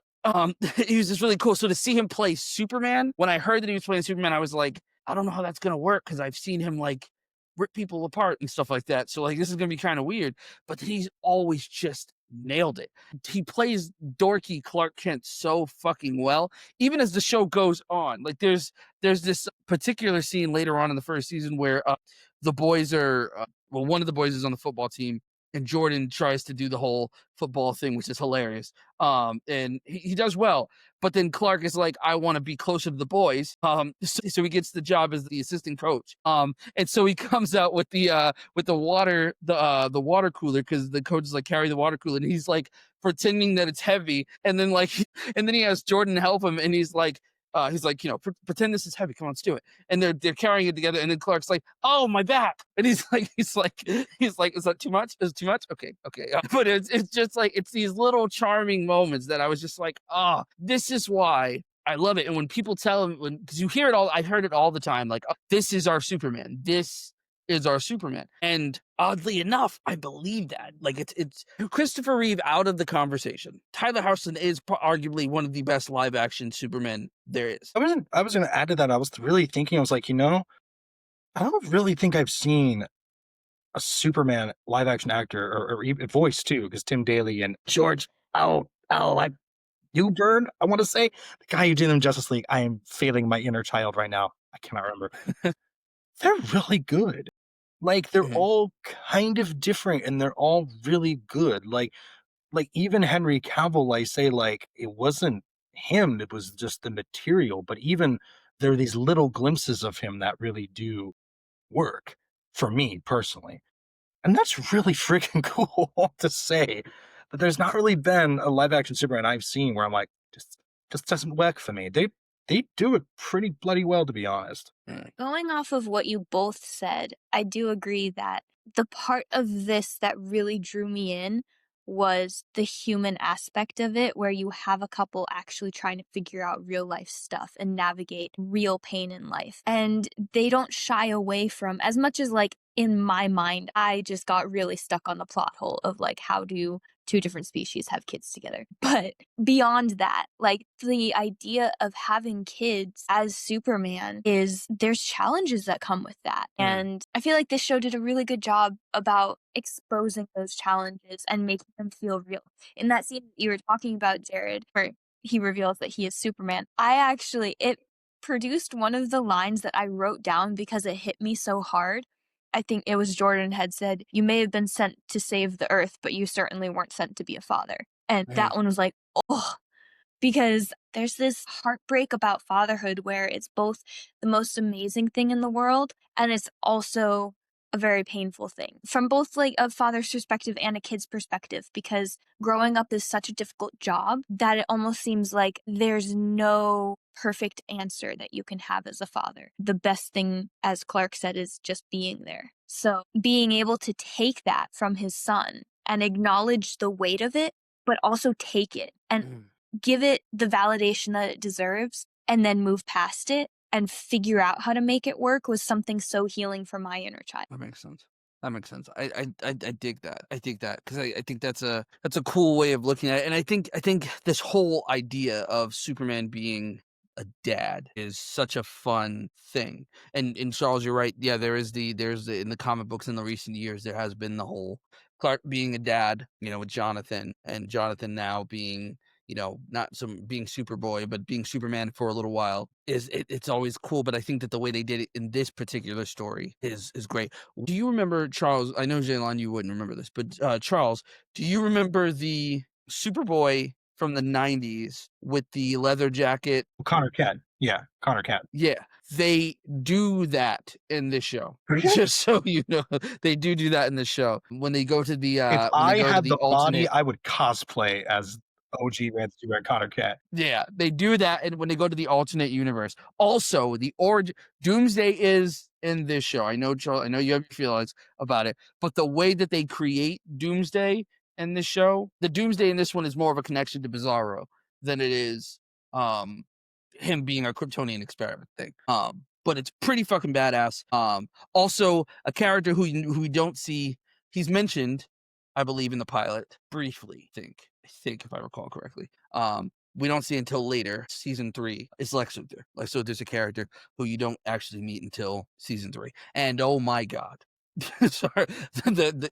he was just really cool. So to see him play Superman, when I heard that he was playing Superman, I was like, I don't know how that's going to work, because I've seen him like rip people apart and stuff like that. So like, this is going to be kind of weird. But he's always just nailed it. He plays dorky Clark Kent so fucking well, even as the show goes on. Like there's this particular scene later on in the first season where the boys are one of the boys is on the football team, and Jordan tries to do the whole football thing, which is hilarious. And he does well. But then Clark is like, I want to be closer to the boys. So he gets the job as the assistant coach. And so he comes out with the water cooler, because the coach is like, carry the water cooler. And he's like, pretending that it's heavy, and then like, and then he has Jordan help him, and he's like, pretend this is heavy. Come on, let's do it. And they're carrying it together, and then Clark's like, oh, my back, and he's like, is that too much? Is it too much? Okay. But it's just like, it's these little charming moments that I was just like, this is why I love it. And when people tell him, because you hear it all, I've heard it all the time, like, oh, this is our Superman. This is our Superman. And oddly enough, I believe that. Like, it's Christopher Reeve out of the conversation. Tyler Houston is arguably one of the best live action Supermen there is. I was going to add to that. I was really thinking, I was like, I don't really think I've seen a Superman live action actor or even voice too, because Tim Daly and George Newbern, I want to say, the guy who did in Justice League. I am failing my inner child right now. I cannot remember. They're really good. Like, they're all kind of different, and they're all really good. Like even Henry Cavill, I say, like, it wasn't him, it was just the material. But even there are these little glimpses of him that really do work for me personally. And that's really freaking cool to say. But there's not really been a live action Superman I've seen where I'm like, just doesn't work for me. They do it pretty bloody well, to be honest. Going off of what you both said, I do agree that the part of this that really drew me in was the human aspect of it, where you have a couple actually trying to figure out real life stuff and navigate real pain in life. And they don't shy away from, as much as like in my mind, I just got really stuck on the plot hole of like, how do two different species have kids together? But beyond that, like the idea of having kids as Superman is, there's challenges that come with that. And I feel like this show did a really good job about exposing those challenges and making them feel real. In that scene you were talking about, Jared, where he reveals that he is Superman, it produced one of the lines that I wrote down because it hit me so hard. I think it was Jordan had said, you may have been sent to save the earth, but you certainly weren't sent to be a father. And that one was like, oh, because there's this heartbreak about fatherhood where it's both the most amazing thing in the world and it's also a very painful thing from both like a father's perspective and a kid's perspective, because growing up is such a difficult job that it almost seems like there's no perfect answer that you can have as a father. The best thing, as Clark said, is just being there. So being able to take that from his son and acknowledge the weight of it, but also take it and give it the validation that it deserves and then move past it and figure out how to make it work was something so healing for my inner child. That makes sense. I dig that. I dig that because I think that's a cool way of looking at it. And I think this whole idea of Superman being a dad is such a fun thing. And Charles, you're right. Yeah, there's the in the comic books in the recent years, there has been the whole Clark being a dad, with Jonathan, and Jonathan now being, not being Superboy, but being Superman for a little while it's always cool. But I think that the way they did it in this particular story is great. Do you remember, Charles? I know, Ceylan, you wouldn't remember this, but Charles, do you remember the Superboy from the 90s with the leather jacket? Connor Kent. Yeah, Connor Kent. Yeah, they do that in this show. Just so you know, they do that in the show. When they go to the if I had the alternate body, I would cosplay as OG Red Super Connor Kent. Yeah, they do that, and when they go to the alternate universe. Also, the Doomsday is in this show. I know, Charles, I know you have feelings about it, but the way that they create Doomsday in this show, the Doomsday in this one is more of a connection to Bizarro than it is him being a Kryptonian experiment thing. But it's pretty fucking badass. Also a character who we don't see. He's mentioned, I believe, in the pilot briefly. I think if I recall correctly. We don't see until later, season 3, is Lex Luthor. Lex Luthor's a character who you don't actually meet until season 3. And oh my God. Sorry,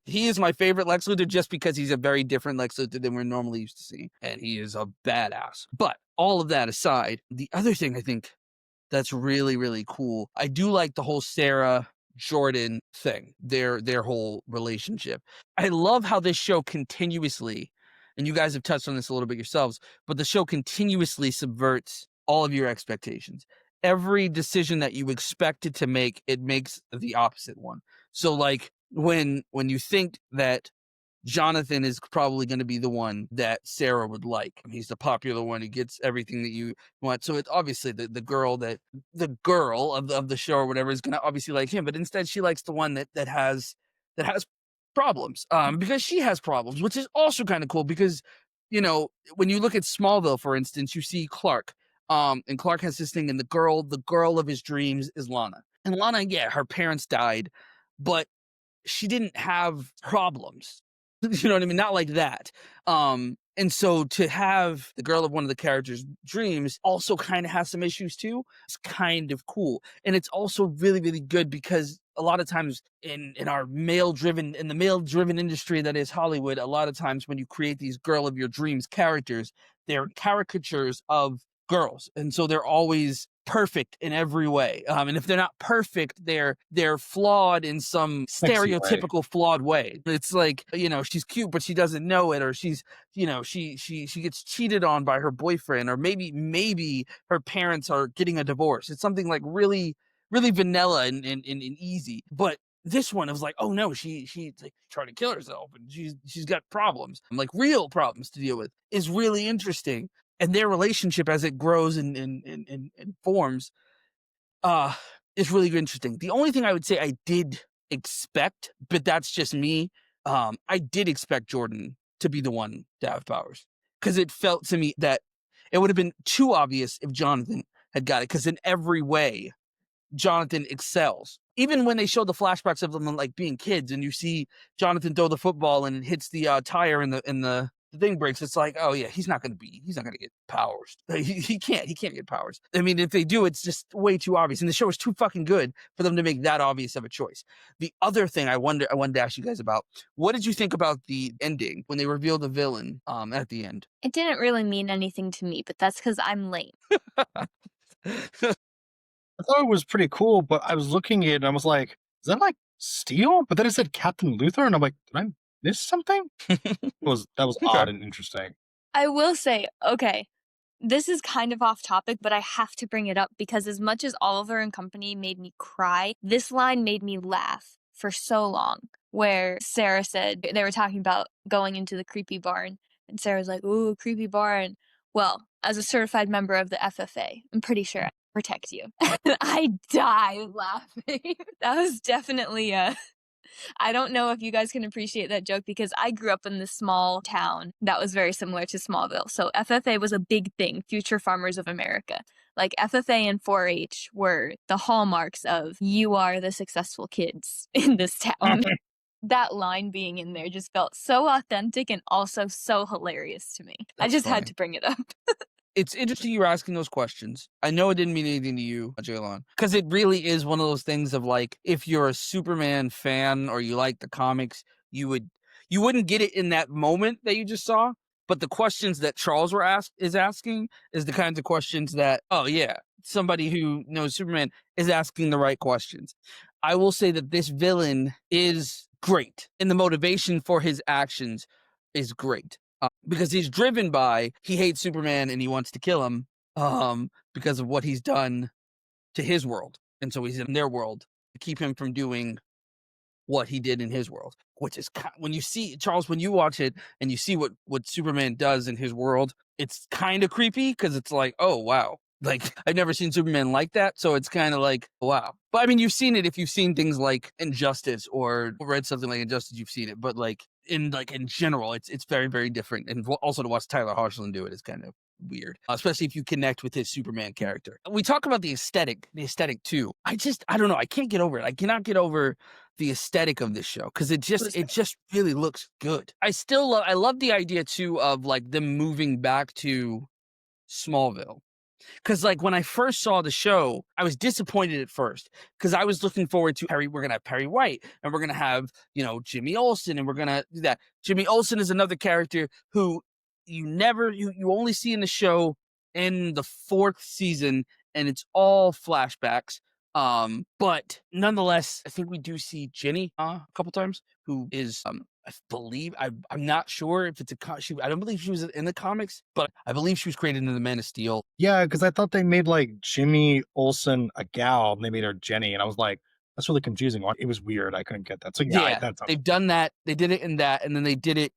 he is my favorite Lex Luthor just because he's a very different Lex Luthor than we're normally used to seeing. And he is a badass. But all of that aside, the other thing I think that's really, really cool, I do like the whole Sarah Jordan thing, their whole relationship. I love how this show continuously, and you guys have touched on this a little bit yourselves, but the show continuously subverts all of your expectations. Every decision that you expected to make, it makes the opposite one. So like when you think that Jonathan is probably going to be the one that Sarah would like. He's the popular one who gets everything that you want. So it's obviously the girl of the show or whatever is going to obviously like him, but instead she likes the one that has problems. Because she has problems, which is also kind of cool because, you know, when you look at Smallville, for instance, you see Clark. And Clark has this thing, and the girl of his dreams is Lana. And Lana, yeah, her parents died, but she didn't have problems. You know what I mean? Not like that. And so to have the girl of one of the characters' dreams also kind of has some issues too. It's kind of cool. And it's also really, really good because a lot of times in the male driven industry that is Hollywood, a lot of times when you create these girl of your dreams characters, they're caricatures of girls. And so they're always perfect in every way. And if they're not perfect, they're flawed in some stereotypical flawed way. It's like, you know, she's cute, but she doesn't know it, or she's, you know, she gets cheated on by her boyfriend, or maybe her parents are getting a divorce. It's something like really, really vanilla and easy. But this one, it was like, oh no, she like tried to kill herself, and she's got problems, like real problems to deal with. Is really interesting. And their relationship as it grows and forms is really interesting. The only thing I would say I did expect, but that's just me, I did expect Jordan to be the one to have powers, because it felt to me that it would have been too obvious if Jonathan had got it, because in every way Jonathan excels. Even when they show the flashbacks of them like being kids, and you see Jonathan throw the football and it hits the tire and the thing breaks, it's like, oh yeah, he's not gonna get powers. He can't get powers. I mean, if they do, it's just way too obvious. And the show is too fucking good for them to make that obvious of a choice. The other thing I wanted to ask you guys about, what did you think about the ending when they revealed the villain at the end? It didn't really mean anything to me, but that's because I'm late. I thought it was pretty cool, but I was looking at it and I was like, is that like Steel? But then it said Captain Luthor, and I'm like, did I miss something? That was odd and interesting. I will say, okay, this is kind of off topic, but I have to bring it up because as much as Oliver and Company made me cry, this line made me laugh for so long, where Sarah said they were talking about going into the creepy barn, and Sarah's like, ooh, creepy barn. Well, as a certified member of the FFA, I'm pretty sure I protect you. I died laughing. That was definitely I don't know if you guys can appreciate that joke because I grew up in this small town that was very similar to Smallville. So FFA was a big thing, Future Farmers of America. Like FFA and 4-H were the hallmarks of you are the successful kids in this town. That line being in there just felt so authentic and also so hilarious to me. I just had to bring it up. It's interesting you're asking those questions. I know it didn't mean anything to you, Ceylan, because it really is one of those things of like, if you're a Superman fan or you like the comics, you wouldn't get it in that moment that you just saw. But the questions that Charles is asking is the kinds of questions that, oh yeah, somebody who knows Superman is asking the right questions. I will say that this villain is great, and the motivation for his actions is great. Because he's driven by, he hates Superman and he wants to kill him because of what he's done to his world. And so he's in their world to keep him from doing what he did in his world, which is when you see, Charles, when you watch it and you see what Superman does in his world, it's kind of creepy because it's like, oh, wow. Like, I've never seen Superman like that, so it's kind of like, wow. But I mean, you've seen it if you've seen things like Injustice or read something like Injustice, you've seen it. But like in general, it's very, very different. And also to watch Tyler Hoechlin do it is kind of weird, especially if you connect with his Superman character. We talk about the aesthetic too. I don't know. I can't get over it. I cannot get over the aesthetic of this show because it just really looks good. I love the idea too of like them moving back to Smallville. Because like when I first saw the show, I was disappointed at first because I was looking forward to we're gonna have Perry White and we're gonna have, you know, Jimmy Olsen, and we're gonna do that. Jimmy Olsen is another character who you only see in the show in the 4th season, and it's all flashbacks. But nonetheless, I think we do see Jenny a couple times, who is I believe I'm not sure if it's I don't believe she was in the comics, but I believe she was created in the Man of Steel. Yeah, because I thought they made like Jimmy Olsen a gal, and they made her Jenny, and I was like, That's really confusing. It was weird. I couldn't get that. So yeah, Yeah, that sounds. they've done that. They did it in that, and then they did it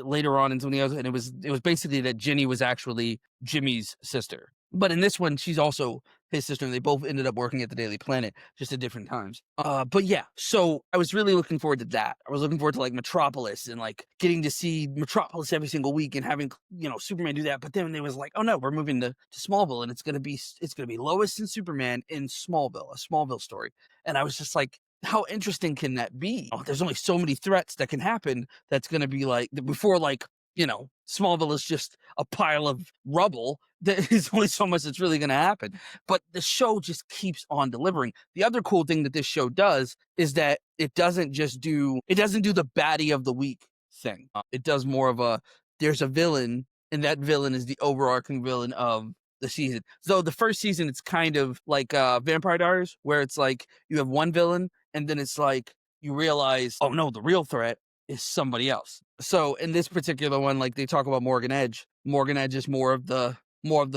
later on in some of the others, and it was basically that Ginny was actually Jimmy's sister. But in this one, she's also his sister, and they both ended up working at the Daily Planet, just at different times. But yeah, so I was really looking forward to that. I was looking forward to like Metropolis and like getting to see Metropolis every single week and having Superman do that. But then it was like, oh no, we're moving to Smallville, and it's gonna be Lois and Superman in Smallville, a Smallville story. And I was just like, how interesting can that be? There's only so many threats that can happen. That's going to be like before, like, Smallville is just a pile of rubble. There's only so much that's really going to happen. But the show just keeps on delivering. The other cool thing that this show does is that it doesn't do the baddie of the week thing. It does more of there's a villain, and that villain is the overarching villain of the season. So the first season, it's kind of like Vampire Diaries, where it's like you have one villain, and then it's like you realize, oh no, the real threat is somebody else. So in this particular one, like they talk about Morgan Edge. Morgan Edge is more of the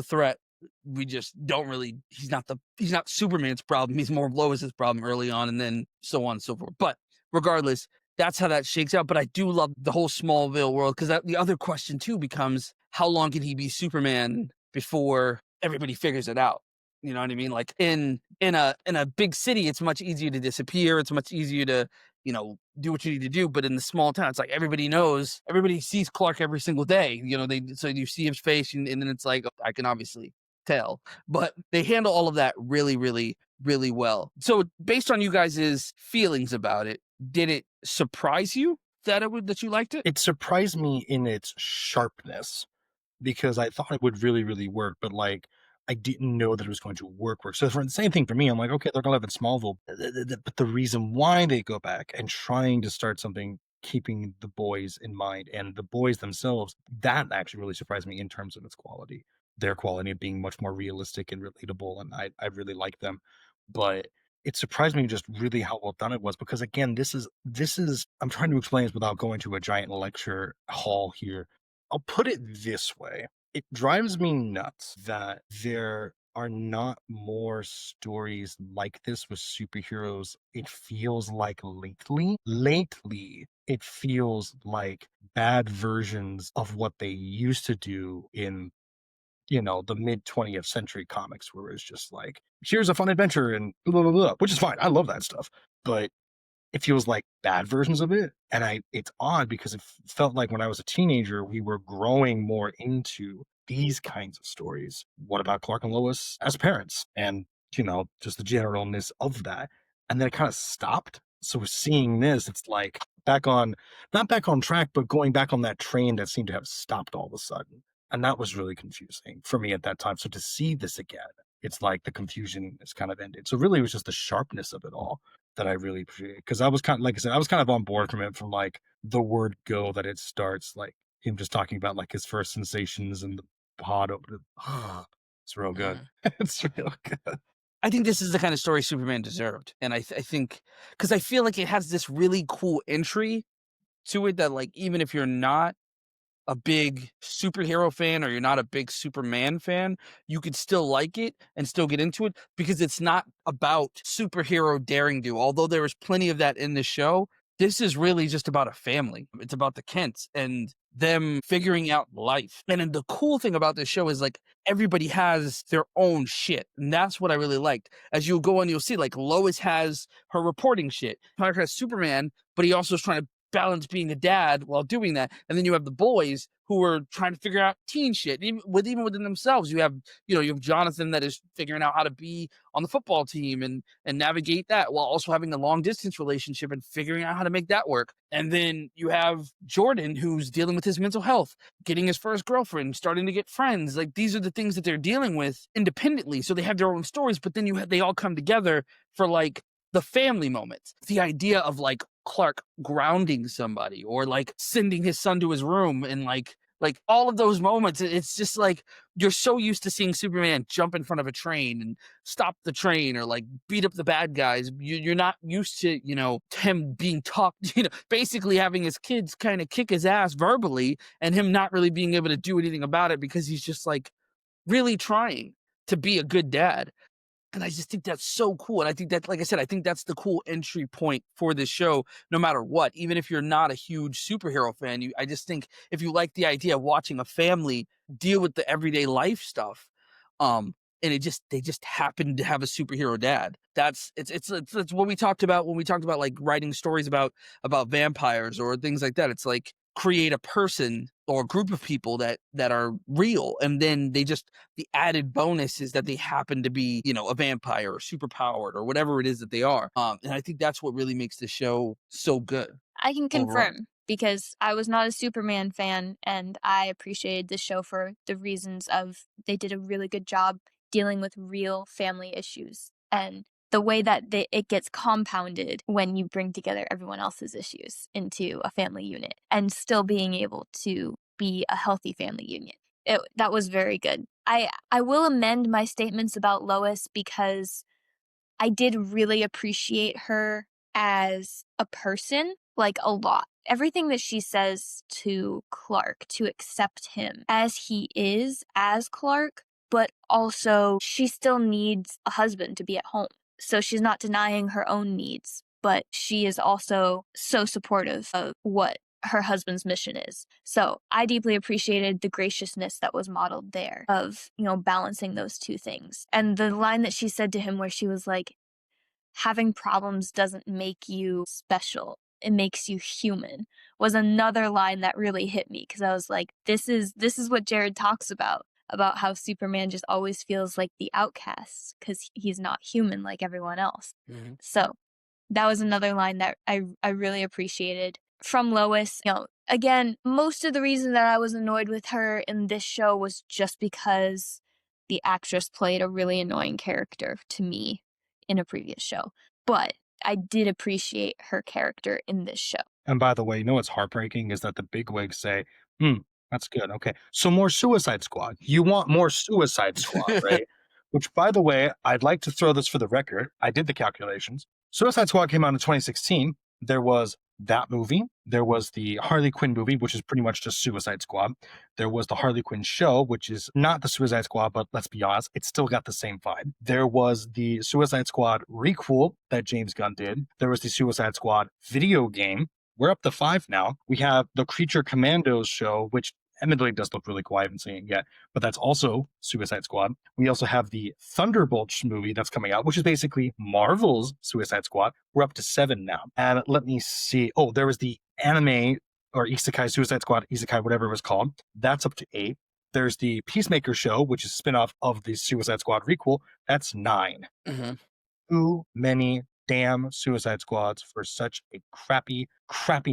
threat. We just don't really. He's not Superman's problem. He's more of Lois's problem early on, and then so on and so forth. But regardless, that's how that shakes out. But I do love the whole Smallville world, because the other question too becomes, how long can he be Superman before everybody figures it out? You know what I mean? Like in a big city, it's much easier to disappear. It's much easier to, do what you need to do. But in the small town, it's like everybody sees Clark every single day. So you see his face, and then it's like, I can obviously tell. But they handle all of that really, really, really well. So based on you guys' feelings about it, did it surprise you that you liked it? It surprised me in its sharpness, because I thought it would really, really work, but like I didn't know that it was going to work. So for the same thing for me, I'm like, okay, they're gonna live in Smallville, but the reason why they go back and trying to start something, keeping the boys in mind and the boys themselves, that actually really surprised me in terms of its quality. Their quality of being much more realistic and relatable, and I really like them. But it surprised me just really how well done it was, because again, this is I'm trying to explain this without going to a giant lecture hall here. I'll put it this way. It drives me nuts that there are not more stories like this with superheroes. It feels like lately, it feels like bad versions of what they used to do in, the mid 20th century comics, where it's just like, here's a fun adventure and blah, blah, blah, which is fine. I love that stuff. But it feels like bad versions of it. And it's odd, because it felt like when I was a teenager, we were growing more into these kinds of stories. What about Clark and Lois as parents? And, just the generalness of that. And then it kind of stopped. So seeing this, it's like not back on track, but going back on that train that seemed to have stopped all of a sudden. And that was really confusing for me at that time. So to see this again, it's like the confusion has kind of ended. So really, it was just the sharpness of it all that I really appreciate. Because I was kind of, like I said, I was kind of on board from it, from like the word go that it starts, like him just talking about like his first sensations and the pod over. It's real good. It's real good. I think this is the kind of story Superman deserved. And I think, because I feel like it has this really cool entry to it that, like, even if you're not a big superhero fan or you're not a big Superman fan, you could still like it and still get into it, because it's not about superhero daring do. Although there is plenty of that in the show, this is really just about a family. It's about the Kents and them figuring out life. And then the cool thing about this show is, like, everybody has their own shit. And that's what I really liked. As you'll go on, you'll see, like, Lois has her reporting shit. Clark has Superman, but he also is trying to balance being a dad while doing that. And then you have the boys who are trying to figure out teen shit. Even within themselves, you have Jonathan that is figuring out how to be on the football team and navigate that, while also having a long distance relationship and figuring out how to make that work. And then you have Jordan, who's dealing with his mental health, getting his first girlfriend, starting to get friends. Like, these are the things that they're dealing with independently. So they have their own stories, but then they all come together for, like, the family moments. The idea of, like, Clark grounding somebody, or like sending his son to his room, and like all of those moments, it's just like, you're so used to seeing Superman jump in front of a train and stop the train, or like beat up the bad guys. You're not used to, him being talked, basically having his kids kind of kick his ass verbally, and him not really being able to do anything about it, because he's just like really trying to be a good dad. And I just think that's so cool. And I think that, like I said, I think that's the cool entry point for this show, no matter what. Even if you're not a huge superhero fan, I just think if you like the idea of watching a family deal with the everyday life stuff, and they just happen to have a superhero dad. It's what we talked about when we talked about like writing stories about vampires or things like that. It's like create a person or a group of people that are real, and then the added bonus is that they happen to be, a vampire or super powered or whatever it is that they are. And I think that's what really makes the show so good I can overall. confirm because I was not a Superman fan and I appreciated this show for the reasons of they did a really good job dealing with real family issues and the way that it gets compounded when you bring together everyone else's issues into a family unit and still being able to be a healthy family union. That was very good. I will amend my statements about Lois because I did really appreciate her as a person, like a lot. Everything that she says to Clark to accept him as he is, as Clark, but also she still needs a husband to be at home. So she's not denying her own needs, but she is also so supportive of what her husband's mission is. So I deeply appreciated the graciousness that was modeled there of, balancing those two things. And the line that she said to him where she was like, having problems doesn't make you special. It makes you human was another line that really hit me because I was like, this is what Jared talks about how Superman just always feels like the outcast because he's not human like everyone else. Mhm. So that was another line that I really appreciated from Lois. Again, most of the reason that I was annoyed with her in this show was just because the actress played a really annoying character to me in a previous show. But I did appreciate her character in this show. And by the way, you know what's heartbreaking is that the bigwigs say, hmm, that's good. Okay. So more Suicide Squad. You want more Suicide Squad, right? Which, by the way, I'd like to throw this for the record. I did the calculations. Suicide Squad came out in 2016. There was that movie. There was the Harley Quinn movie, which is pretty much just Suicide Squad. There was the Harley Quinn show, which is not the Suicide Squad, but let's be honest, it still got the same vibe. There was the Suicide Squad requel that James Gunn did. There was the Suicide Squad video game. We're up to 5 now. We have the Creature Commandos show, which admittedly does look really cool. I haven't seen it yet, but that's also Suicide Squad. We also have the Thunderbolts movie that's coming out, which is basically Marvel's Suicide Squad. We're up to 7 now. And let me see. Oh, there was the anime or Isekai Suicide Squad, Isekai, whatever it was called. That's up to 8. There's the Peacemaker show, which is a spin-off of the Suicide Squad requel. That's 9. Mhm. Too many damn Suicide Squads for such a crappy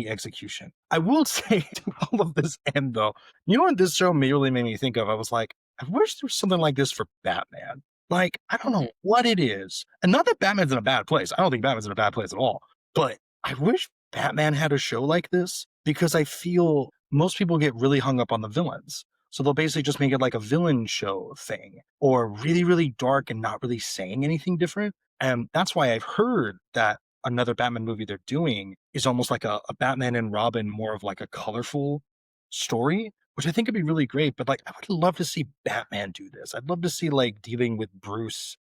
execution. I will say to all of this end though, you know what this show really made me think of? I was like, I wish there was something like this for Batman. Like, I don't know what it is. And not that Batman's in a bad place. I don't think Batman's in a bad place at all. But I wish Batman had a show like this because I feel most people get really hung up on the villains. So they'll basically just make it like a villain show thing or really, really dark and not really saying anything different. And that's why I've heard that another Batman movie they're doing is almost like a Batman and Robin, more of like a colorful story, which I think would be really great. But like, I would love to see Batman do this. I'd love to see like dealing with Bruce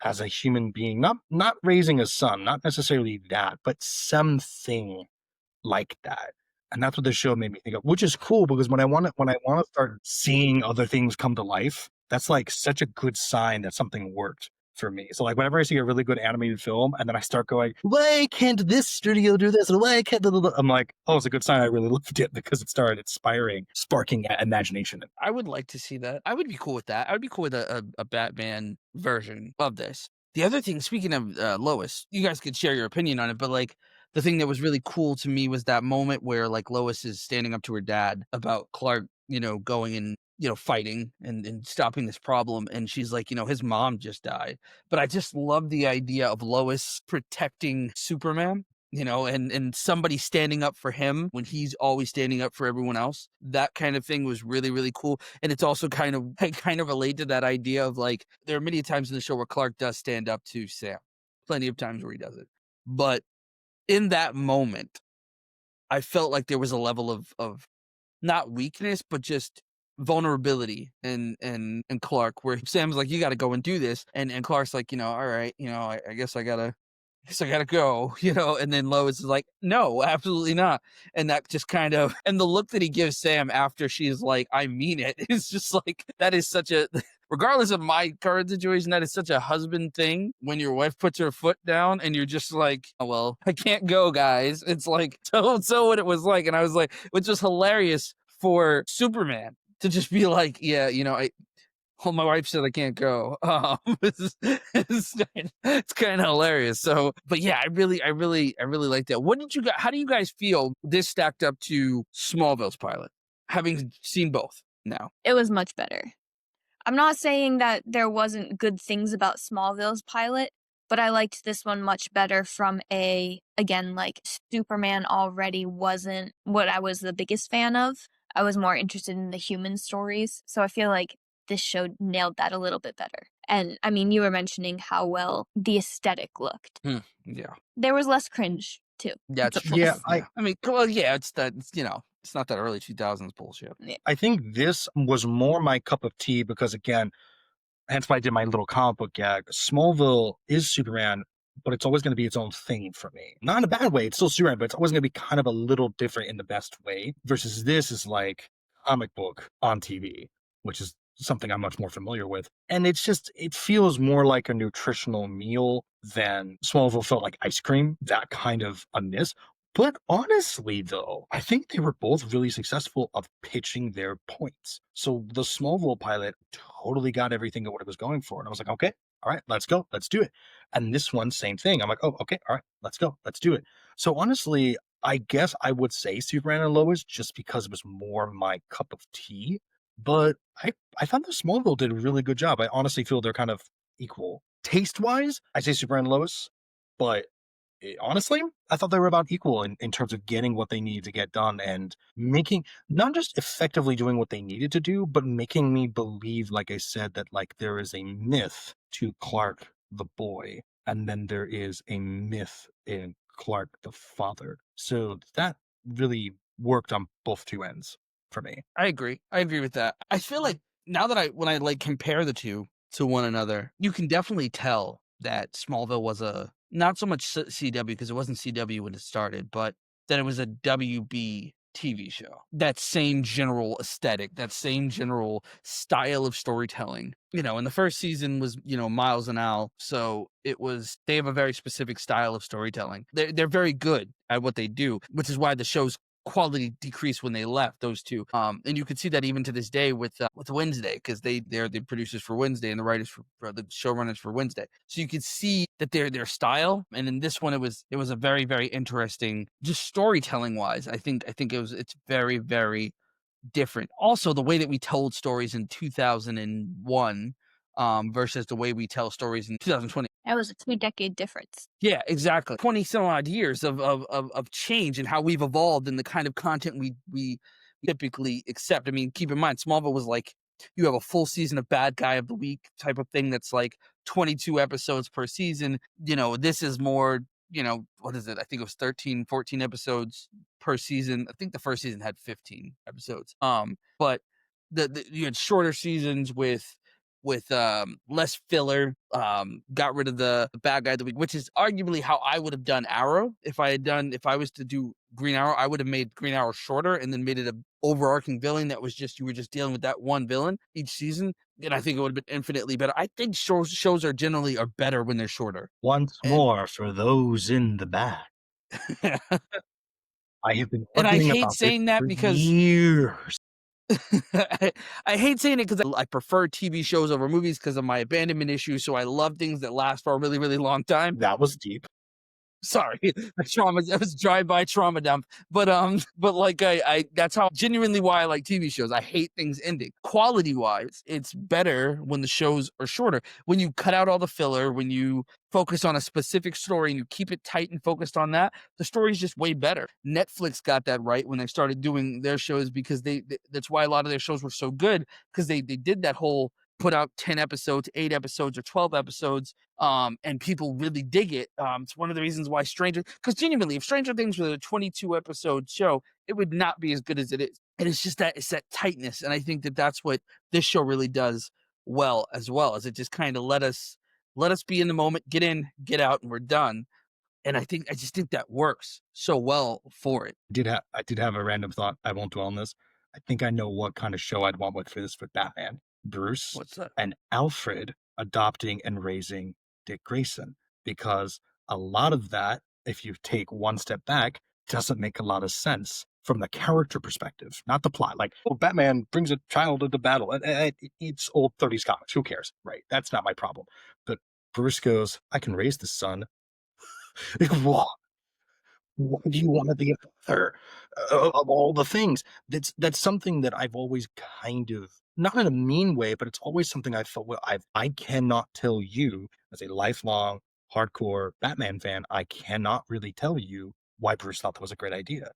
as a human being, not raising a son, not necessarily that, but something like that. And that's what the show made me think of, which is cool because when I want to start seeing other things come to life, that's like such a good sign that something worked for me. So like whenever I see a really good animated film and then I start going, why can't this studio do this? And why can't blah, blah, blah?" I'm like, oh, it's a good sign I really loved it because it started sparking imagination. I would like to see that. I would be cool with that. I would be cool with a Batman version of this. The other thing, speaking of Lois, you guys could share your opinion on it, but like the thing that was really cool to me was that moment where like Lois is standing up to her dad about Clark, going and fighting and stopping this problem, and she's like, his mom just died. But I just love the idea of Lois protecting Superman, and somebody standing up for him when he's always standing up for everyone else. That kind of thing was really, really cool. And it's also kind of relate to that idea of like, there are many times in the show where Clark does stand up to Sam, plenty of times where he does it. But in that moment, I felt like there was a level of not weakness, but just vulnerability in Clark, where Sam's like, you got to go and do this, and Clark's like, all right, I guess I gotta go, and then Lois is like, no, absolutely not. And that just kind of, and the look that he gives Sam after she's like, I mean it, is just like, that is such a, regardless of my current situation, that is such a husband thing when your wife puts her foot down and you're just like, oh, well, I can't go, guys. It's like, so what it was like. And I was like, which was hilarious for Superman to just be like, yeah, well, my wife said I can't go. It's kind of hilarious. So, but yeah, I really like that. What did you guys? How do you guys feel this stacked up to Smallville's pilot, having seen both now? It was much better. I'm not saying that there wasn't good things about Smallville's pilot, but I liked this one much better from again, like Superman already wasn't what I was the biggest fan of. I was more interested in the human stories. So I feel like this show nailed that a little bit better. And I mean, you were mentioning how well the aesthetic looked. Yeah. There was less cringe too. Yeah, it's true. Yeah, I mean, well, yeah, it's that, it's not that early 2000s bullshit. I think this was more my cup of tea because, again, hence why I did my little comic book gag. Smallville is Superman, but it's always going to be its own thing for me. Not in a bad way. It's still Superman, but it's always going to be kind of a little different in the best way. Versus this is like comic book on TV, which is something I'm much more familiar with. And it feels more like a nutritional meal than Smallville felt like ice cream, that kind of a-ness. But honestly, though, I think they were both really successful of pitching their points. So the Smallville pilot totally got everything of what it was going for. And I was like, okay, all right, let's go. Let's do it. And this one, same thing. I'm like, oh, okay, all right, let's go. Let's do it. So honestly, I guess I would say Superman and Lois just because it was more my cup of tea. But I thought the Smallville did a really good job. I honestly feel they're kind of equal. Taste-wise, I say Superman and Lois, but honestly, I thought they were about equal in terms of getting what they needed to get done and making, not just effectively doing what they needed to do, but making me believe, like I said, that like there is a myth to Clark the boy, and then there is a myth in Clark the father. So that really worked on both two ends for me. I agree with that. I feel like now that when I like compare the two to one another, you can definitely tell that Smallville was not so much CW, because it wasn't CW when it started, but that it was a WB TV show. That same general aesthetic, that same general style of storytelling. And the first season was, Miles and Al. So they have a very specific style of storytelling. They're very good at what they do, which is why the show's quality decreased when they left, those two. And you could see that even to this day with Wednesday, because they're the producers for Wednesday and the writers for the showrunners for Wednesday. So you could see that their style. And in this one, it was a very, very interesting, just storytelling wise. I think it's very, very different. Also, the way that we told stories in 2001 versus the way we tell stories in 2020. That was a 2-decade difference. Yeah, exactly. 20 some odd years of change and how we've evolved and the kind of content we typically accept. I mean, keep in mind, Smallville was like, you have a full season of Bad Guy of the Week type of thing that's like 22 episodes per season. This is more, what is it? I think it was 13, 14 episodes per season. I think the first season had 15 episodes. But you had shorter seasons with less filler, got rid of the Bad Guy of the Week, which is arguably how I would have done Arrow. If I was to do Green Arrow, I would have made Green Arrow shorter and then made it an overarching villain that was just, you were just dealing with that one villain each season. And I think it would have been infinitely better. I think shows are generally better when they're shorter. Once more for those in the back. I have been and I hate about saying this that for because years. I hate saying it because I prefer TV shows over movies because of my abandonment issue. So I love things that last for a really, really long time. That was deep. Sorry, that was drive-by trauma dump. But like I that's how genuinely why I like TV shows. I hate things ending. Quality-wise, it's better when the shows are shorter. When you cut out all the filler, when you focus on a specific story and you keep it tight and focused on that, the story is just way better. Netflix got that right when they started doing their shows because that's why a lot of their shows were so good, because they did that whole put out 10 episodes, 8 episodes, or 12 episodes, and people really dig it. It's one of the reasons why because genuinely, if Stranger Things was a 22 episode show, it would not be as good as it is. And it's just it's that tightness. And I think that that's what this show really does well, as it just kind of let us be in the moment, get in, get out, and we're done. And I just think that works so well for it. I did have a random thought. I won't dwell on this. I think I know what kind of show I'd want with this for Batman. Bruce What's that? and Alfred adopting and raising Dick Grayson. Because a lot of that, if you take one step back, doesn't make a lot of sense from the character perspective, not the plot. Like, well, Batman brings a child into battle. It's old 30s comics. Who cares? Right. That's not my problem. But Bruce goes, I can raise this son. Like, what? Why do you want to be a father of all the things? That's something that I've always kind of, not in a mean way, but it's always something I felt. Well, I cannot tell you as a lifelong hardcore Batman fan, I cannot really tell you why Bruce thought that was a great idea.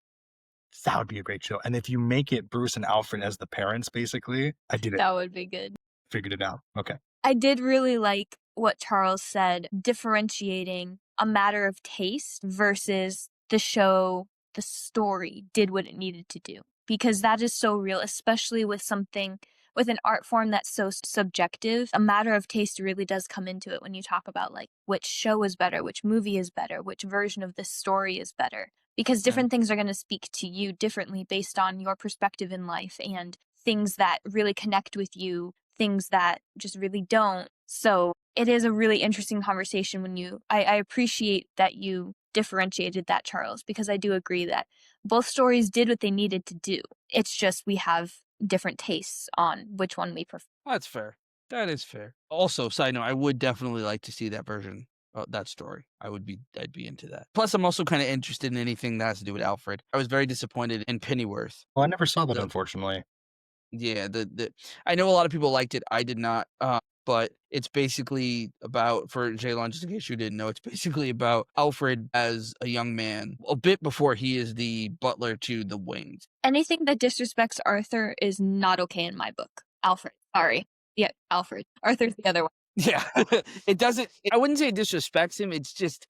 That would be a great show. And if you make it Bruce and Alfred as the parents, basically, I did it. That would be good. Figured it out. Okay. I did really like what Charles said, differentiating a matter of taste versus the show, the story did what it needed to do. Because that is so real, especially with an art form that's so subjective. A matter of taste really does come into it when you talk about like which show is better, which movie is better, which version of this story is better. Because different things are going to speak to you differently based on your perspective in life, and things that really connect with you, things that just really don't. So it is a really interesting conversation when I appreciate that you differentiated that, Charles, because I do agree that both stories did what they needed to do. It's just we have different tastes on which one we prefer. That's fair. That is fair. Also, side note, I would definitely like to see that version of that story. I'd be into that. Plus, I'm also kind of interested in anything that has to do with Alfred. I was very disappointed in Pennyworth. Well, I never saw that, The- unfortunately. Yeah, I know a lot of people liked it. I did not. But it's basically about, for Ceylan, just in case you didn't know, it's basically about Alfred as a young man, a bit before he is the butler to the Waynes. Anything that disrespects Arthur is not okay in my book. Alfred. Sorry. Yeah, Alfred. Arthur's the other one. Yeah, it doesn't. I wouldn't say it disrespects him. It's just,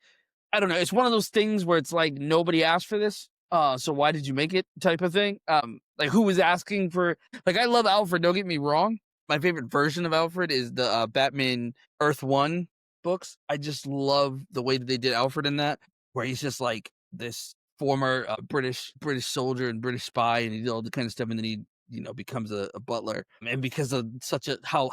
I don't know. It's one of those things where it's like nobody asked for this. So why did you make it? Type of thing. Like who was asking for? Like I love Alfred. Don't get me wrong. My favorite version of Alfred is the Batman Earth One books. I just love the way that they did Alfred in that, where he's just like this former British soldier and British spy, and he did all the kind of stuff, and then he becomes a butler, and because of such a how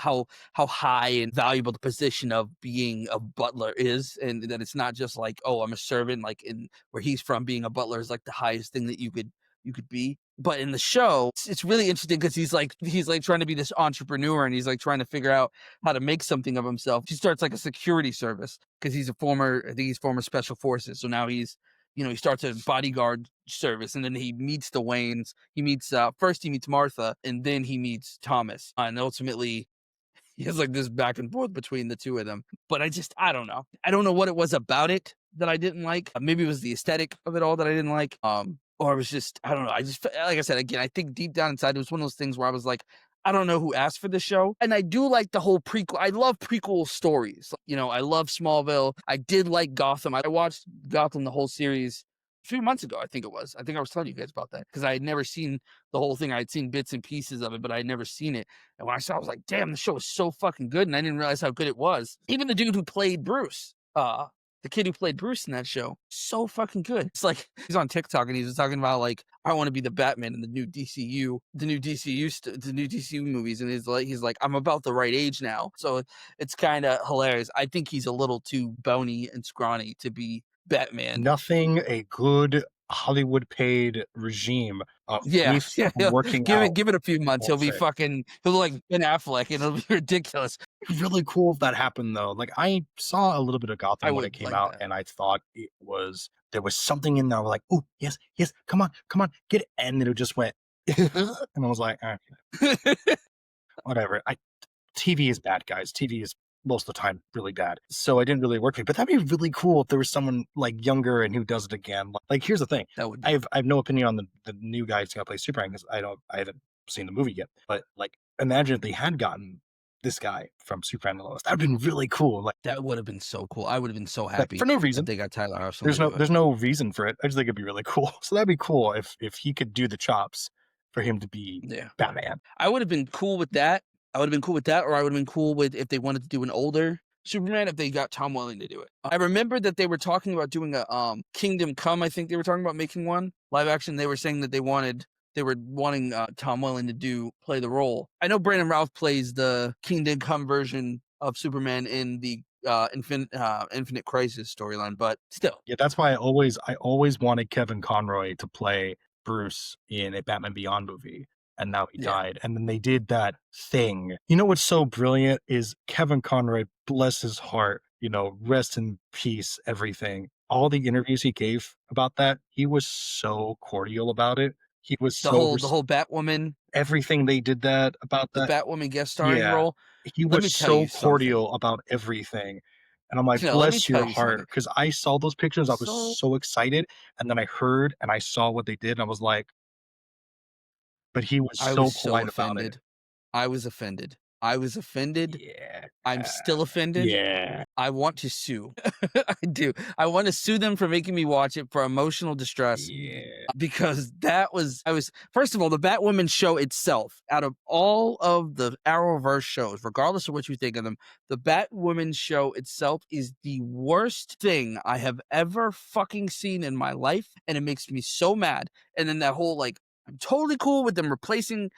high and valuable the position of being a butler is, and that it's not just like, oh, I'm a servant, like in where he's from, being a butler is like the highest thing that you could be. But in the show, it's really interesting because he's like trying to be this entrepreneur, and he's like trying to figure out how to make something of himself. He starts like a security service because he's I think he's former special forces. So now he starts a bodyguard service, and then he meets the Waynes. First he meets Martha, and then he meets Thomas. And ultimately, he has like this back and forth between the two of them. But I don't know. I don't know what it was about it that I didn't like. Maybe it was the aesthetic of it all that I didn't like. Or it was just, I don't know. I just, like I said, again, I think deep down inside, it was one of those things where I was like, I don't know who asked for the show. And I do like the whole prequel. I love prequel stories. I love Smallville. I did like Gotham. I watched Gotham, the whole series, 3 months ago, I think it was. I think I was telling you guys about that because I had never seen the whole thing. I had seen bits and pieces of it, but I had never seen it. And when I saw it, I was like, damn, the show is so fucking good. And I didn't realize how good it was. Even the dude who played Bruce, the kid who played Bruce in that show, so fucking good. It's like he's on TikTok and he was talking about like, I want to be the Batman in the new DCU movies, and he's like, I'm about the right age now, so it's kind of hilarious. I think he's a little too bony and scrawny to be Batman. Nothing a good Hollywood paid regime Yeah, working give it a few months. won't He'll say. look like Ben Affleck, and it'll be ridiculous. Really cool if that happened though. Like I saw a little bit of Gotham when it came like out, that. and I thought there was something in there. Like, oh yes, come on, get it, and then it just went, and I was like, whatever. TV is bad, guys. TV is most of the time really bad, so it didn't really work for me. But that'd be really cool if there was someone like younger and who does it again. Like here's the thing, That would I have no opinion on the new guy who's gonna play Superman because I haven't seen the movie yet. But like, imagine if they had gotten this guy from Superman and Lois. That'd been really cool. Like That would have been so cool. I would have been so for happy no if reason. they got Tyler Armstrong There's to do it. no reason for it. I just think it'd be really cool. So that'd be cool if he could do the chops for him to be Yeah. Batman. I would have been cool with that. I would have been cool with that, or I would have been cool with if they wanted to do an older Superman, if they got Tom Welling to do it. I remember that they were talking about doing a Kingdom Come. I think they were talking about making one live action. They were saying that they were wanting Tom Welling to play the role. I know Brandon Routh plays the Kingdom Come version of Superman in the Infinite Crisis storyline, but still. Yeah, that's why I always wanted Kevin Conroy to play Bruce in a Batman Beyond movie. And now he died. And then they did that thing. You know what's so brilliant is Kevin Conroy, bless his heart, rest in peace, everything. All the interviews he gave about that, he was so cordial about it. He was the whole Batwoman, everything they did that about the that. Batwoman guest starring Yeah. role. He Let me was tell so you something. cordial about everything. And I'm like, let me bless tell your you heart. something. Because I saw those pictures, I was so excited. And then I heard and I saw what they did, and I was like, but he was I so was so polite about it. offended. I was offended. Yeah. I'm still offended. Yeah. I want to sue. I do. I want to sue them for making me watch it for emotional distress. Yeah. Because first of all, the Batwoman show itself, out of all of the Arrowverse shows, regardless of what you think of them, the Batwoman show itself is the worst thing I have ever fucking seen in my life, and it makes me so mad. And then that whole I'm totally cool with them replacing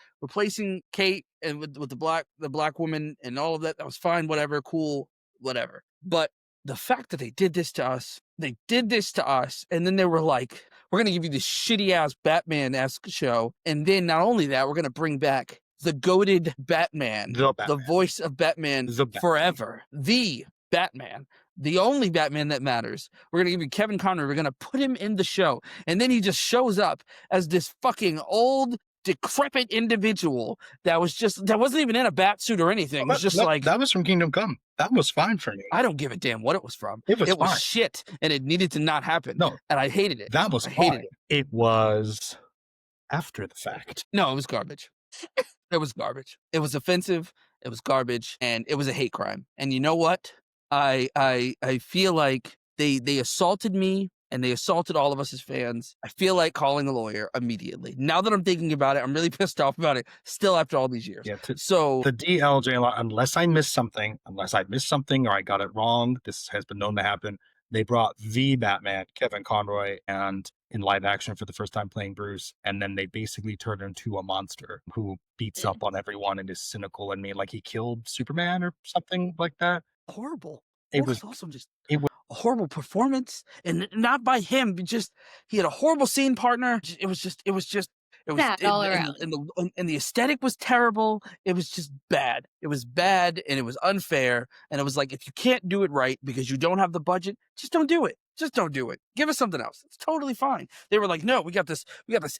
Kate and with the black woman and all of that. That was fine, whatever, cool, whatever. But the fact that they did this to us, and then they were like, we're gonna give you this shitty ass Batman-esque show, and then not only that, we're gonna bring back the goated Batman, the voice of Batman forever, the Batman, the only Batman that matters. We're gonna give you Kevin Conroy. We're gonna put him in the show, and then he just shows up as this fucking old, decrepit individual that wasn't even in a bat suit or anything. It was just that was from Kingdom Come. That was fine for me. I don't give a damn what it was from. It was fine. Shit, and it needed to not happen. No, and I hated it. That was fine. It was after the fact. No, it was garbage. It was garbage. It was offensive. It was garbage, and it was a hate crime. And you know what? I feel like they assaulted me, and they assaulted all of us as fans. I feel like calling a lawyer immediately. Now that I'm thinking about it, I'm really pissed off about it still after all these years. Yeah, so the DLJ, unless I missed something or I got it wrong, this has been known to happen. They brought the Batman, Kevin Conroy, and in live action for the first time playing Bruce, and then they basically turned him into a monster who beats up on everyone and is cynical and made like he killed Superman or something like that. Horrible. It was also just a horrible performance, and not by him. He had a horrible scene partner. It was all around. And the aesthetic was terrible. It was just bad. It was bad, and it was unfair. And it was like, if you can't do it right because you don't have the budget, just don't do it. Just don't do it. Give us something else. It's totally fine. They were like, no, we got this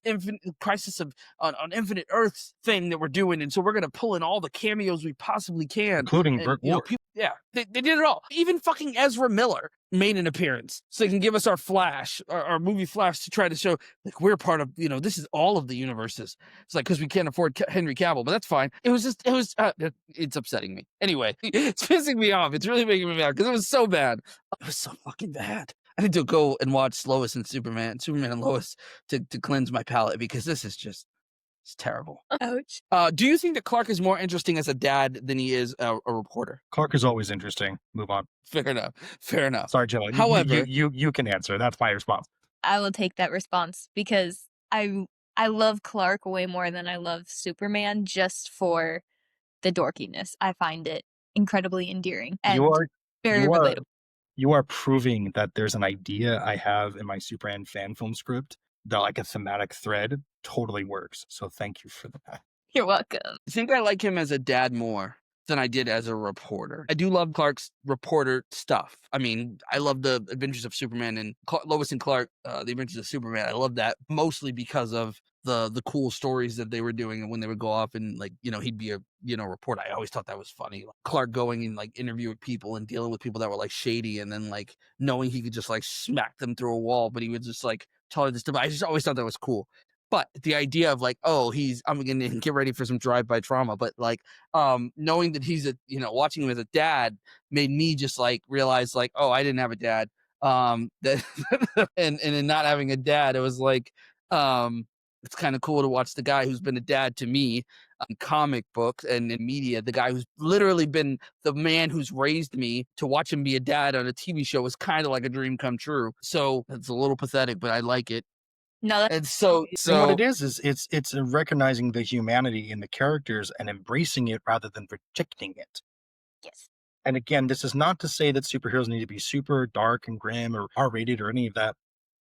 infinite crisis on Infinite Earths thing that we're doing, and so we're gonna pull in all the cameos we possibly can, including Burt Ward. They did it all. Even fucking Ezra Miller made an appearance so they can give us our Flash, our movie Flash, to try to show like we're part of, this is all of the universes. It's like, because we can't afford Henry Cavill, but that's fine. It's upsetting me. Anyway, it's pissing me off. It's really making me mad because it was so bad. It was so fucking bad. I need to go and watch Lois and Superman and Lois to cleanse my palate, because this is just, it's terrible. Ouch. Do you think that Clark is more interesting as a dad than he is a reporter? Clark is always interesting. Move on. Fair enough. Sorry, Jill. However, you can answer. That's my response. I will take that response because I love Clark way more than I love Superman, just for the dorkiness. I find it incredibly endearing and very relatable. You are proving that there's an idea I have in my Superman fan film script that, like, a thematic thread totally works. So thank you for that. You're welcome. I think I like him as a dad more than I did as a reporter. I do love Clark's reporter stuff. I mean, I love the Adventures of Superman and Lois and Clark, the Adventures of Superman. I love that mostly because of the cool stories that they were doing, and when they would go off and, like, he'd be a reporter. I always thought that was funny. Like, Clark going and, like, interviewing people and dealing with people that were, like, shady, and then, like, knowing he could just, like, smack them through a wall, but he would just, like, tell her this stuff. I just always thought that was cool. But the idea of like, oh, I'm gonna get ready for some drive-by trauma, but like knowing that he's watching him as a dad made me just like realize like, oh, I didn't have a dad. That and in not having a dad, it was like it's kind of cool to watch the guy who's been a dad to me in comic books and in media, the guy who's literally been the man who's raised me, to watch him be a dad on a TV show is kind of like a dream come true. So it's a little pathetic, but I like it. No, And so And what it is it's recognizing the humanity in the characters and embracing it rather than rejecting it. yes. And again, this is not to say that superheroes need to be super dark and grim or R-rated or any of that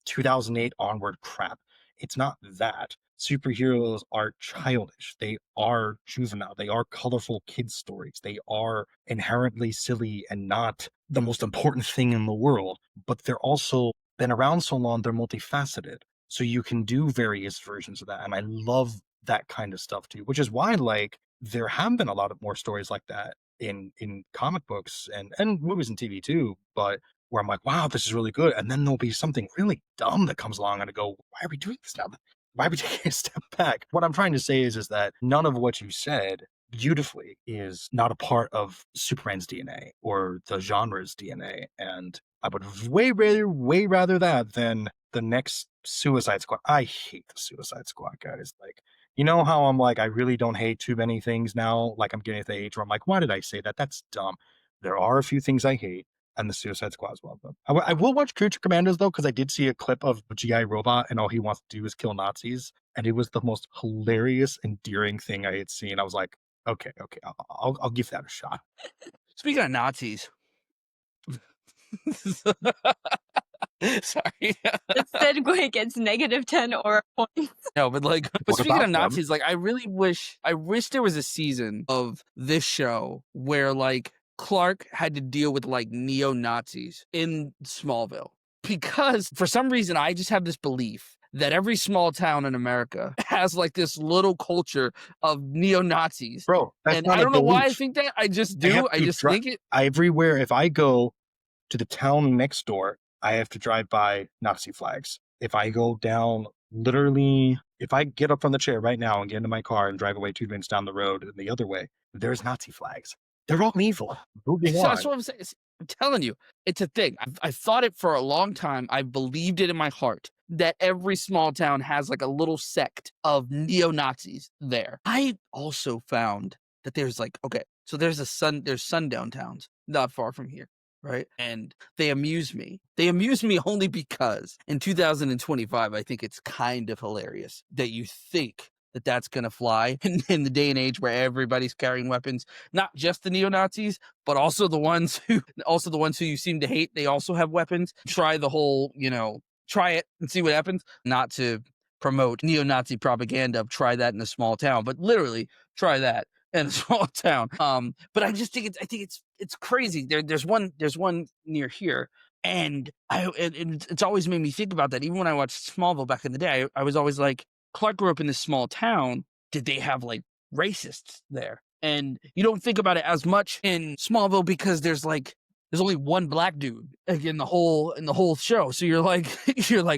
2008 onward crap. It's not that. Superheroes are childish. They are juvenile. They are colorful kids' stories. They are inherently silly and not the most important thing in the world. But they're also been around so long, they're multifaceted. So you can do various versions of that. And I love that kind of stuff too, which is why like there have been a lot of more stories like that in comic books and movies and TV too, but where I'm like, wow, this is really good. And then there'll be something really dumb that comes along and I go, why are we doing this now? Why are we taking a step back? What I'm trying to say is that none of what you said beautifully is not a part of Superman's DNA or the genre's DNA. And I would way rather that than the next Suicide Squad. I hate the Suicide Squad, guys. Like, you know how I'm like, I really don't hate too many things now? Like, I'm getting to the age where I'm like, why did I say that? That's dumb. There are a few things I hate, and the Suicide Squad is one of them. I will watch Creature Commandos, though, because I did see a clip of G.I. Robot, and all he wants to do is kill Nazis. And it was the most hilarious, endearing thing I had seen. I was like, okay, I'll give that a shot. speaking of Nazis. Sorry. The segue gets -10 or points. No, but like, but What speaking about of them? Nazis, like, I wish there was a season of this show where like Clark had to deal with like neo-Nazis in Smallville, because for some reason I just have this belief that every small town in America has like this little culture of neo-Nazis. Bro, that's And not I a don't know why I belief. think that. I just I have do. I to just dri- think it. Everywhere, if I go to the town next door, I have to drive by Nazi flags. If I go down, literally, if I get up from the chair right now and get into my car and drive away 2 minutes down the road and the other way, there's Nazi flags. They're all evil. Moving That's on. what I'm saying. I'm telling you, it's a thing. I've thought it for a long time. I believed it in my heart that every small town has like a little sect of neo-Nazis there. I also found that there's like, okay, so there's sundown towns not far from here, right? And they amuse me. They amuse me only because in 2025, I think it's kind of hilarious that you think that that's going to fly in the day and age where everybody's carrying weapons, not just the neo-Nazis, but also the ones who you seem to hate. They also have weapons. Try the whole, try it and see what happens. Not to promote neo-Nazi propaganda, try that in a small town, but literally try that in a small town. But I just think it's crazy. There's one near here, and it's always made me think about that. Even when I watched Smallville back in the day, I was always like, Clark grew up in this small town. Did they have like racists there? And you don't think about it as much in Smallville because there's only one black dude like, in the whole show. So you're like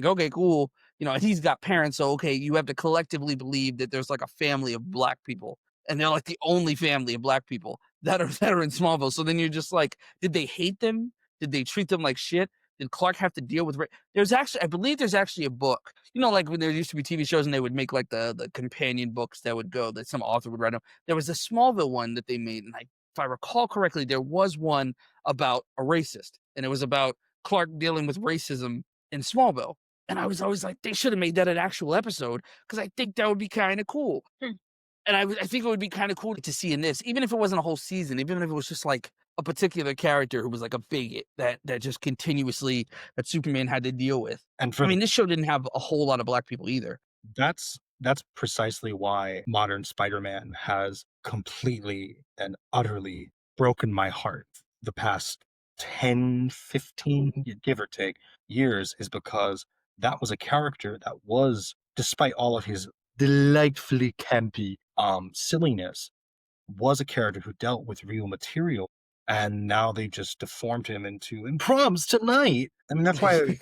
okay, cool. And he's got parents, so okay, you have to collectively believe that there's like a family of black people, and they're like the only family of black people that are in Smallville. So then you're just like, did they hate them? Did they treat them like shit? Did Clark have to deal with? I believe there's actually a book. Like when there used to be TV shows and they would make like the companion books that some author would write on. There was a Smallville one that they made, and if I recall correctly, there was one about a racist, and it was about Clark dealing with racism in Smallville. And I was always like, they should have made that an actual episode because I think that would be kind of cool. And I think it would be kind of cool to see in this, even if it wasn't a whole season, even if it was just like a particular character who was like a bigot that just continuously that Superman had to deal with. And This show didn't have a whole lot of black people either. that's precisely why modern Spider-Man has completely and utterly broken my heart the past 10, 15, give or take, years, is because that was a character that was, despite all of his delightfully campy silliness, was a character who dealt with real material. And now they just deformed him into "in proms tonight." I mean, that's why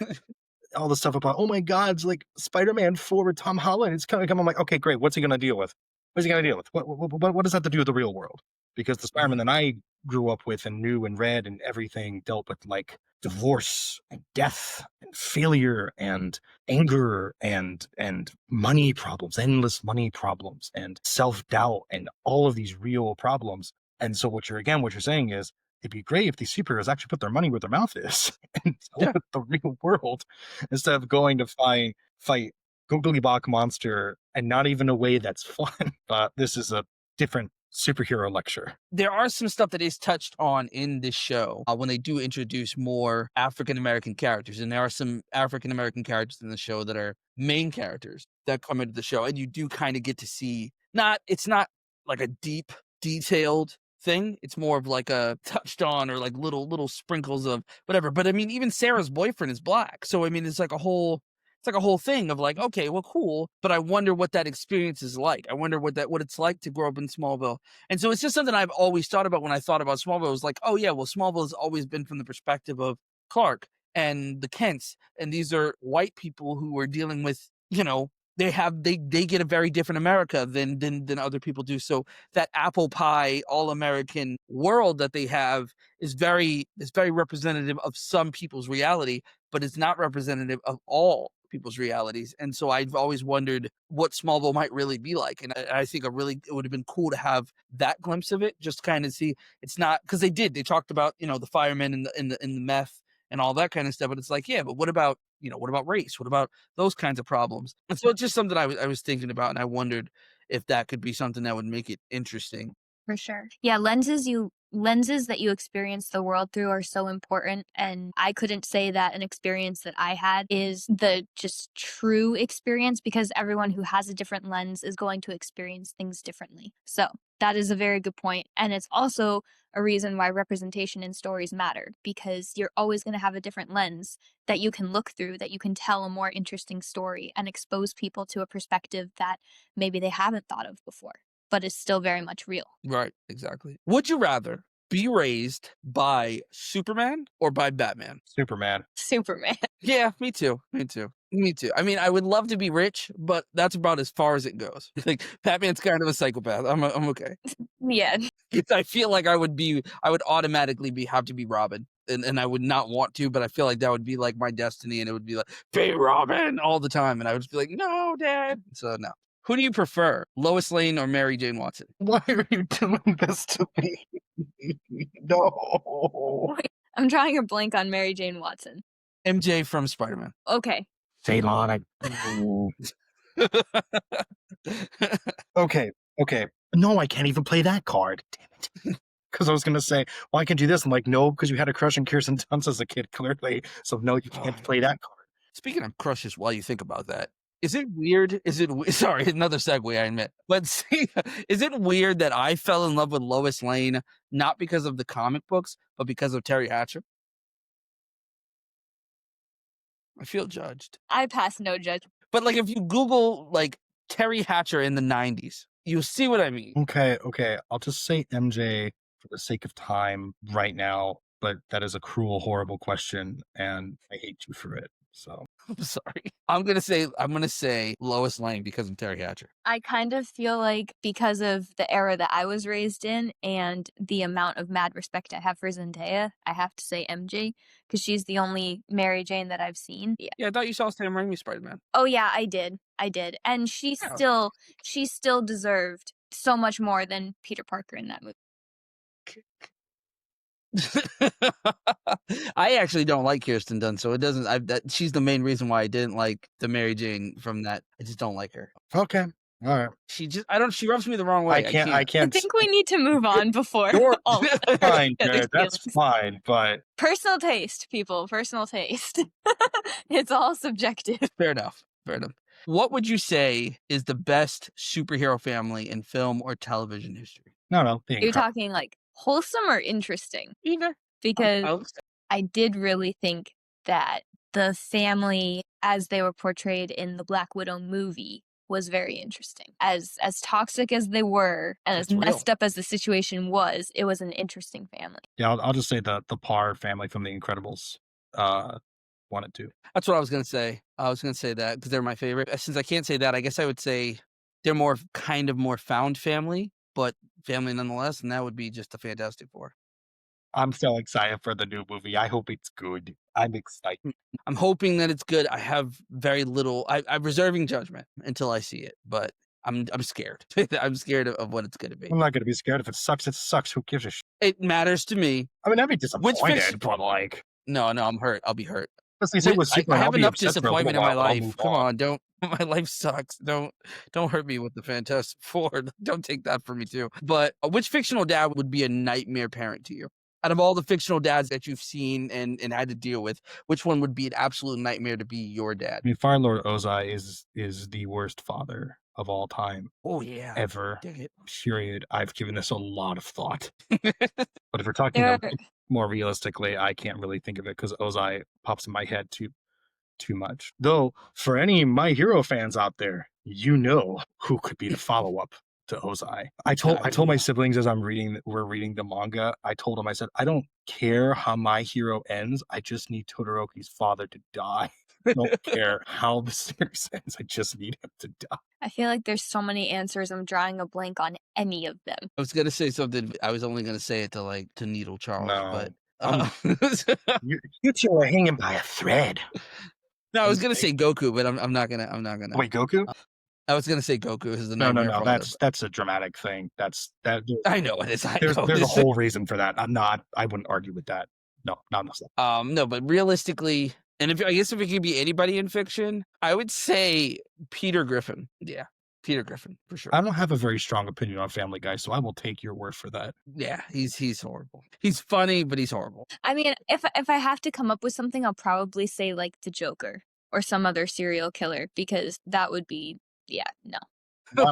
all the stuff about, oh my God, it's like Spider-Man 4 with Tom Holland. It's kind of, I'm like, okay, great. What's he going to deal with? What's he going to deal with? What does that have to do with the real world? Because the Spider-Man that I grew up with and knew and read and everything dealt with like divorce and death and failure and anger and money problems, endless money problems and self-doubt and all of these real problems. And so what you're saying is it'd be great if these superheroes actually put their money where their mouth is and deal with the real world instead of going to fight googly bog monster and not even a way that's fun. But this is a different superhero lecture. There are some stuff that is touched on in this show when they do introduce more African-American characters. And there are some African-American characters in the show that are main characters that come into the show. And you do kind of get to see, it's not like a deep, detailed thing. It's more of like a touched on or like little sprinkles of whatever. But I mean, even Sarah's boyfriend is black. So, I mean, it's like a whole thing of like, okay, well, cool. But I wonder what that experience is like. I wonder what it's like to grow up in Smallville. And so it's just something I've always thought about when I thought about Smallville. It was like, oh yeah, well, Smallville has always been from the perspective of Clark and the Kents. And these are white people who are dealing with, they get a very different America than other people do. So that apple pie, all American world that they have is very representative of some people's reality, but it's not representative of all people's realities. And so I've always wondered what Smallville might really be like. And I think it would have been cool to have that glimpse of it, just kind of see. It's not because they talked about, the firemen and the meth and all that kind of stuff. But it's like, yeah, but what about race? What about those kinds of problems? And so it's just something I was thinking about, and I wondered if that could be something that would make it interesting. For sure. Yeah, lenses that you experience the world through are so important, and I couldn't say that an experience that I had is the just true experience, because everyone who has a different lens is going to experience things differently. So that is a very good point, and it's also a reason why representation in stories matter, because you're always going to have a different lens that you can look through, that you can tell a more interesting story and expose people to a perspective that maybe they haven't thought of before, but is still very much real. Right, exactly. Would you rather be raised by Superman or by Batman? Superman. Yeah, me too. I mean, I would love to be rich, but that's about as far as it goes. Like, Batman's kind of a psychopath. I'm okay. Yeah. I feel like I would automatically have to be Robin. And I would not want to, but I feel like that would be like my destiny, and it would be like, be Robin all the time. And I would just be like, no, Dad. So no. Who do you prefer, Lois Lane or Mary Jane Watson? Why are you doing this to me? No. I'm drawing a blank on Mary Jane Watson. MJ from Spider-Man. Okay. Ceylan. Okay. No, I can't even play that card. Damn it. Because I was going to say, well, I can do this. I'm like, no, because you had a crush on Kirsten Dunst as a kid, clearly. So no, you can't play that card. Speaking of crushes, while you think about that, is it weird? Sorry, another segue, I admit. But see, is it weird that I fell in love with Lois Lane, not because of the comic books, but because of Terry Hatcher? I feel judged. I pass no judgment. But like, if you Google like Terry Hatcher in the 90s, you'll see what I mean. Okay. I'll just say MJ for the sake of time right now, but that is a cruel, horrible question, and I hate you for it. So I'm sorry. I'm gonna say Lois Lane because of Terry Hatcher. I kind of feel like because of the era that I was raised in and the amount of mad respect I have for Zendaya, I have to say MJ, because she's the only Mary Jane that I've seen. Yeah, I thought you saw Sam Raimi's Spider-Man. Oh yeah, I did. And she still deserved so much more than Peter Parker in that movie. I actually don't like Kirsten Dunst, so it doesn't. She's the main reason why I didn't like the Mary Jane from that. I just don't like her. Okay, all right. She rubs me the wrong way. I can't. I think we need to move on before. Fine, Jared, that's fine, but personal taste, people. Personal taste. It's all subjective. Fair enough. What would you say is the best superhero family in film or television history? No. You're talking like wholesome or interesting? Either. Because I did really think that the family, as they were portrayed in the Black Widow movie, was very interesting. As toxic as they were, and as messed up as the situation was, it was an interesting family. Yeah, I'll just say the Parr family from The Incredibles. wanted to. That's what I was gonna say. I was gonna say that because they're my favorite. Since I can't say that, I guess I would say they're more found family, but family nonetheless, and that would be just the Fantastic Four. I'm so excited for the new movie. I hope it's good. I'm excited. I'm hoping that it's good. I have very little. I'm reserving judgment until I see it, but I'm scared. I'm scared of what it's gonna be. I'm not going to be scared. If it sucks, it sucks. Who gives a shit? It matters to me. I mean, I'd be Which fiction? disappointed, but like, No, I'm hurt. I'll be hurt. let's say it was I Superman. I'll have be enough upset for a little disappointment in my while, but I'll life. move Come on. on, don't. My life sucks. Don't hurt me with the Fantastic Four. Don't take that from me too. But which fictional dad would be a nightmare parent to you? Out of all the fictional dads that you've seen and had to deal with, which one would be an absolute nightmare to be your dad? I mean, Fire Lord Ozai is the worst father of all time, Oh yeah, ever. dig it. Period. I've given this a lot of thought. But if we're talking There about more realistically, I can't really think of it because Ozai pops in my head too much. Though, for any My Hero fans out there, you know who could be the follow up to Ozai. I told my siblings as we're reading the manga. I told them, I said, I don't care how My Hero ends. I just need Todoroki's father to die. I don't care how the series ends. I just need him to die. I feel like there's so many answers. I'm drawing a blank on any of them. I was gonna say something. I was only gonna say it to Needle Charles, No, but you two are hanging by a thread. no, I was gonna say Goku, but I'm not gonna. Wait, Goku? I was gonna say Goku is the No. nightmare father. That's a dramatic thing. That. I know it is. There's a whole reason for that. I wouldn't argue with that. No, not myself. No, but realistically, and if it could be anybody in fiction, I would say Peter Griffin. Yeah, Peter Griffin for sure. I don't have a very strong opinion on Family Guy, so I will take your word for that. Yeah, he's horrible. He's funny, but he's horrible. I mean, if I have to come up with something, I'll probably say like the Joker or some other serial killer because that would be no.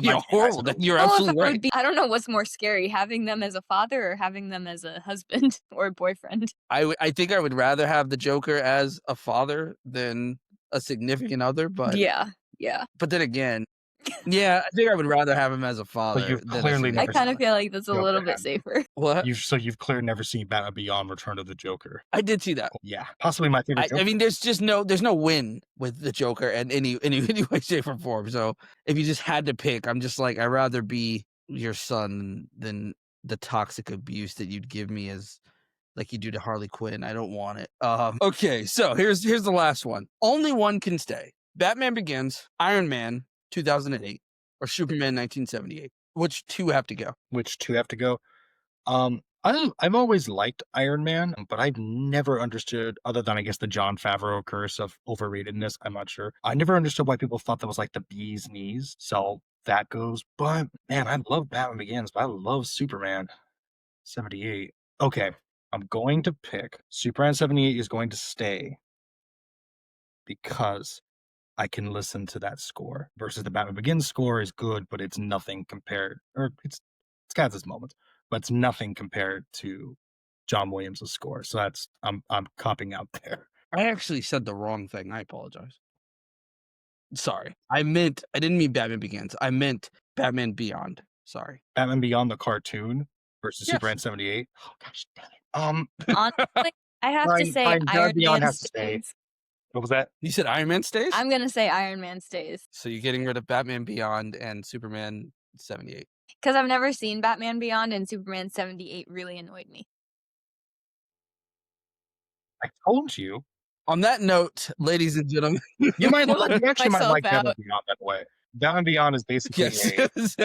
You're horrible. You're absolutely right. I don't know what's more scary, having them as a father or having them as a husband or a boyfriend. I think I would rather have the Joker as a father than a significant other, but Yeah. But then again, yeah, I think I would rather have him as a father. you've than a clearly significant I never kind of other. feel like that's a Joker little bit had- safer. What? You've clearly never seen Batman Beyond: Return of the Joker. I did see that. Yeah, possibly my favorite. Joker. I mean, there's no win with the Joker in any way, shape, or form. So if you just had to pick, I'm just like, I'd rather be your son than the toxic abuse that you'd give me as like you do to Harley Quinn. I don't want it. Okay, so here's the last one. Only one can stay. Batman Begins, Iron Man 2008, or Superman 1978. Which two have to go? Which two have to go? I've always liked Iron Man, but I've never understood, other than I guess the Jon Favreau curse of overratedness. I'm not sure. I never understood why people thought that was like the bee's knees. So that goes. But man, I love Batman Begins, but I love Superman 78. Okay, I'm going to pick Superman 78 is going to stay because I can listen to that score versus the Batman Begins score is good, but it's nothing compared, or it's got its moments, but it's nothing compared to John Williams' score. So that's I'm copping out there. I actually said the wrong thing. I apologize. Sorry. I didn't mean Batman Begins. I meant Batman Beyond. Sorry. Batman Beyond the cartoon versus Yes. Superman 78. Oh gosh, damn it. Honestly, I have to Fine, say fine, Iron Beyond Man has to stay. stays. What was that? You said Iron Man stays? I'm gonna say Iron Man stays So you're getting rid of Batman Beyond and Superman 78. because I've never seen Batman Beyond and Superman 78 really annoyed me. I told you. On that note, ladies and gentlemen, You actually might myself like Batman out. Beyond that way. Batman Beyond is basically yes,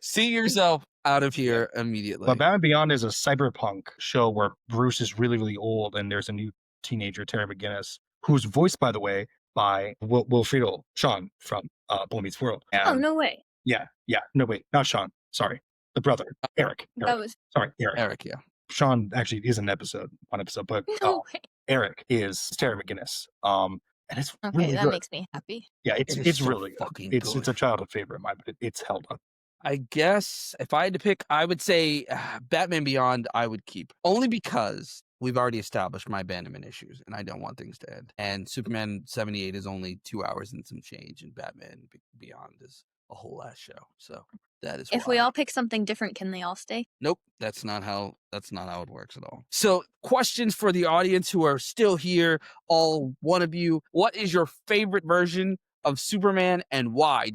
see yourself out of here immediately. But Batman Beyond is a cyberpunk show where Bruce is really, really old and there's a new teenager, Terry McGinnis, who's voiced, by the way, by Will Friedle, Sean from Boy Meets World. Oh And no way! yeah. No, wait, not Sean. Sorry. The brother, Eric. That was Sorry, Eric. Eric, yeah. Sean actually is an one episode, but no way. Eric is Terry McGinnis. And it's Okay, really that good. makes me happy. Yeah, It is it's so really good. fucking It's good. a childhood favorite of mine, but it's held up. I guess if I had to pick, I would say Batman Beyond I would keep. Only because we've already established my abandonment issues and I don't want things to end. And Superman 78 is only 2 hours and some change, and Batman Beyond is a whole ass show. So that is If why. we all pick something different, can they all stay? Nope, that's not how it works at all. So, questions for the audience who are still here, all one of you. What is your favorite version of Superman and why?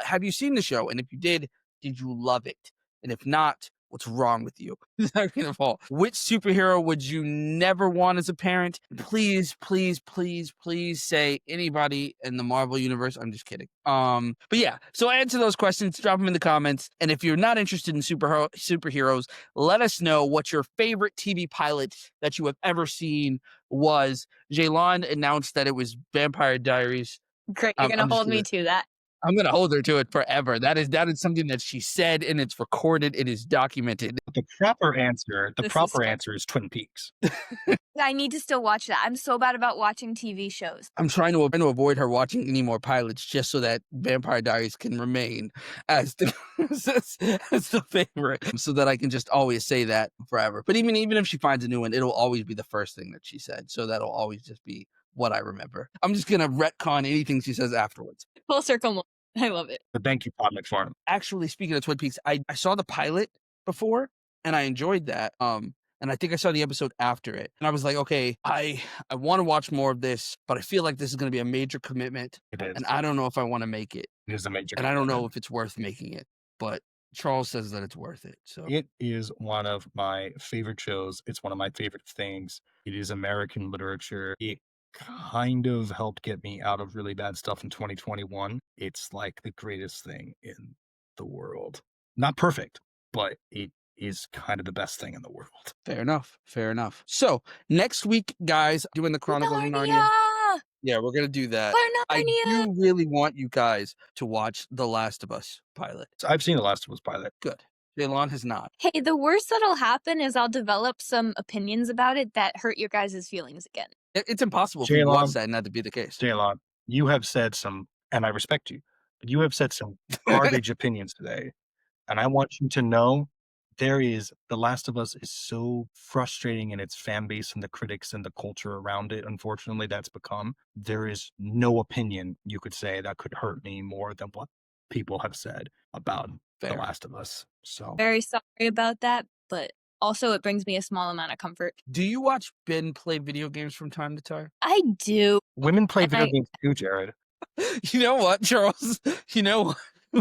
Have you seen the show? And if you did you love it? And if not, what's wrong with you? Second of all, which superhero would you never want as a parent? Please, please, please, please say anybody in the Marvel universe. I'm just kidding. But yeah, so answer those questions, drop them in the comments. And if you're not interested in superheroes, let us know what your favorite TV pilot that you have ever seen was. Ceylan announced that it was Vampire Diaries. Great, you're gonna hold me to that. I'm gonna hold her to it forever. That is something that she said, and it's recorded. It is documented. The proper answer is Twin Peaks. I need to still watch that. I'm so bad about watching TV shows. I'm trying to avoid her watching any more pilots just so that Vampire Diaries can remain as the as the favorite, so that I can just always say that forever. But even if she finds a new one, it'll always be the first thing that she said. So that'll always just be what I remember. I'm just gonna retcon anything she says afterwards. Full circle. I love it. But thank you, Pod McFarlane. Actually, speaking of Twin Peaks, I saw the pilot before and I enjoyed that. And I think I saw the episode after it. And I was like, okay, I want to watch more of this, but I feel like this is going to be a major commitment. It is. And I don't know if I want to make it. It is a major And I don't know if it's worth making it. But Charles says that it's worth it. So it is one of my favorite shows. It's one of my favorite things. It is American literature. It kind of helped get me out of really bad stuff in 2021. It's like the greatest thing in the world. Not perfect, but it is kind of the best thing in the world. Fair enough. Fair enough. So next week, guys, doing the Chronicles of Narnia. Yeah, we're going to do that. I do really want you guys to watch The Last of Us pilot. I've seen The Last of Us pilot. Good. Ceylan has not. Hey, the worst that'll happen is I'll develop some opinions about it that hurt your guys' feelings again. It's impossible for you to watch that and not to be the case. Ceylan, you have said some, and I respect you, but you have said some garbage opinions today. And I want you to know The Last of Us is so frustrating in its fan base and the critics and the culture around it. Unfortunately, that's become. There is no opinion you could say that could hurt me more than what people have said about The Last of Us. So very sorry about that, but also it brings me a small amount of comfort. Do you watch Ben play video games from time to time? I do. Women play video games too, Jared. You know what, Charles? You know what?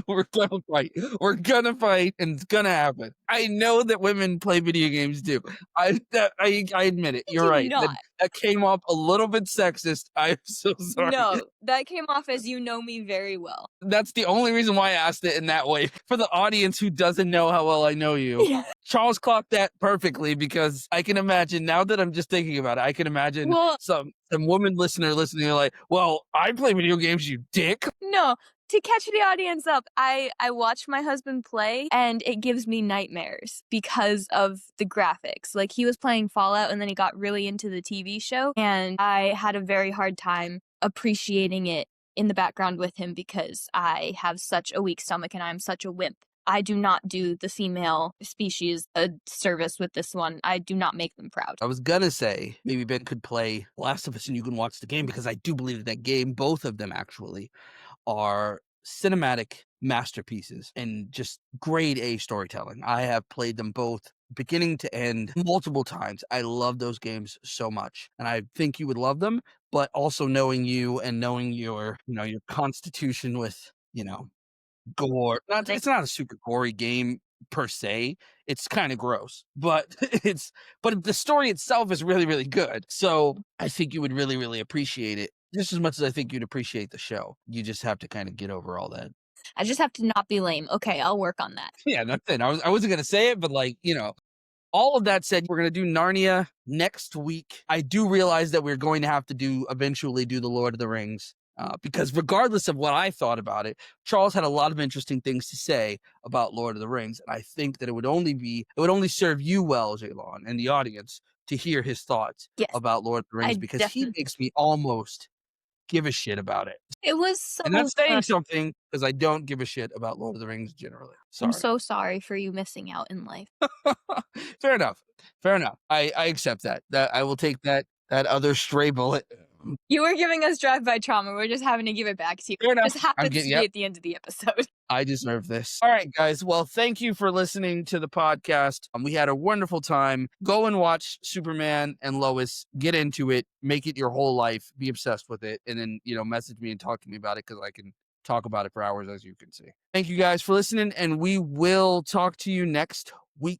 We're gonna fight. We're gonna fight, and it's gonna happen. I know that women play video games too. I admit it. You're right. That came off a little bit sexist. I'm so sorry. No, that came off as you know me very well. That's the only reason why I asked it in that way. For the audience who doesn't know how well I know you, Charles clocked that perfectly, because I can imagine, now that I'm just thinking about it, I can imagine some woman listener listening like, well, I play video games, you dick. No. To catch the audience up, I watch my husband play, and it gives me nightmares because of the graphics. Like, he was playing Fallout, and then he got really into the TV show, and I had a very hard time appreciating it in the background with him because I have such a weak stomach and I'm such a wimp. I do not do the female species a service with this one. I do not make them proud. I was gonna say maybe Ben could play Last of Us and you can watch the game, because I do believe that game, both of them actually, are cinematic masterpieces and just grade A storytelling. I have played them both beginning to end multiple times. I love those games so much, and I think you would love them. But also knowing you and knowing your constitution with gore. It's not a super gory game per se. It's kind of gross, but the story itself is really, really good. So I think you would really, really appreciate it just as much as I think you'd appreciate the show. You just have to kind of get over all that. I just have to not be lame. Okay, I'll work on that. Yeah, that's it. I wasn't gonna say it, but all of that said, we're going to do Narnia next week. I do realize that we're going to have to eventually do the Lord of the Rings. Because regardless of what I thought about it, Charles had a lot of interesting things to say about Lord of the Rings. And I think that it would only serve you well, Ceylan, and the audience to hear his thoughts about Lord of the Rings, because he makes me almost give a shit about it. It was so And that's saying something, because I don't give a shit about Lord of the Rings generally. Sorry. I'm so sorry for you missing out in life. Fair enough. I accept that. I will take that other stray bullet. You were giving us drive-by trauma. We're just having to give it back to you. Fair enough. It just happens to be at the end of the episode. I deserve this. All right, guys. Well, thank you for listening to the podcast. We had a wonderful time. Go and watch Superman and Lois. Get into it. Make it your whole life. Be obsessed with it. And then, message me and talk to me about it because I can talk about it for hours, as you can see. Thank you guys for listening, and we will talk to you next week.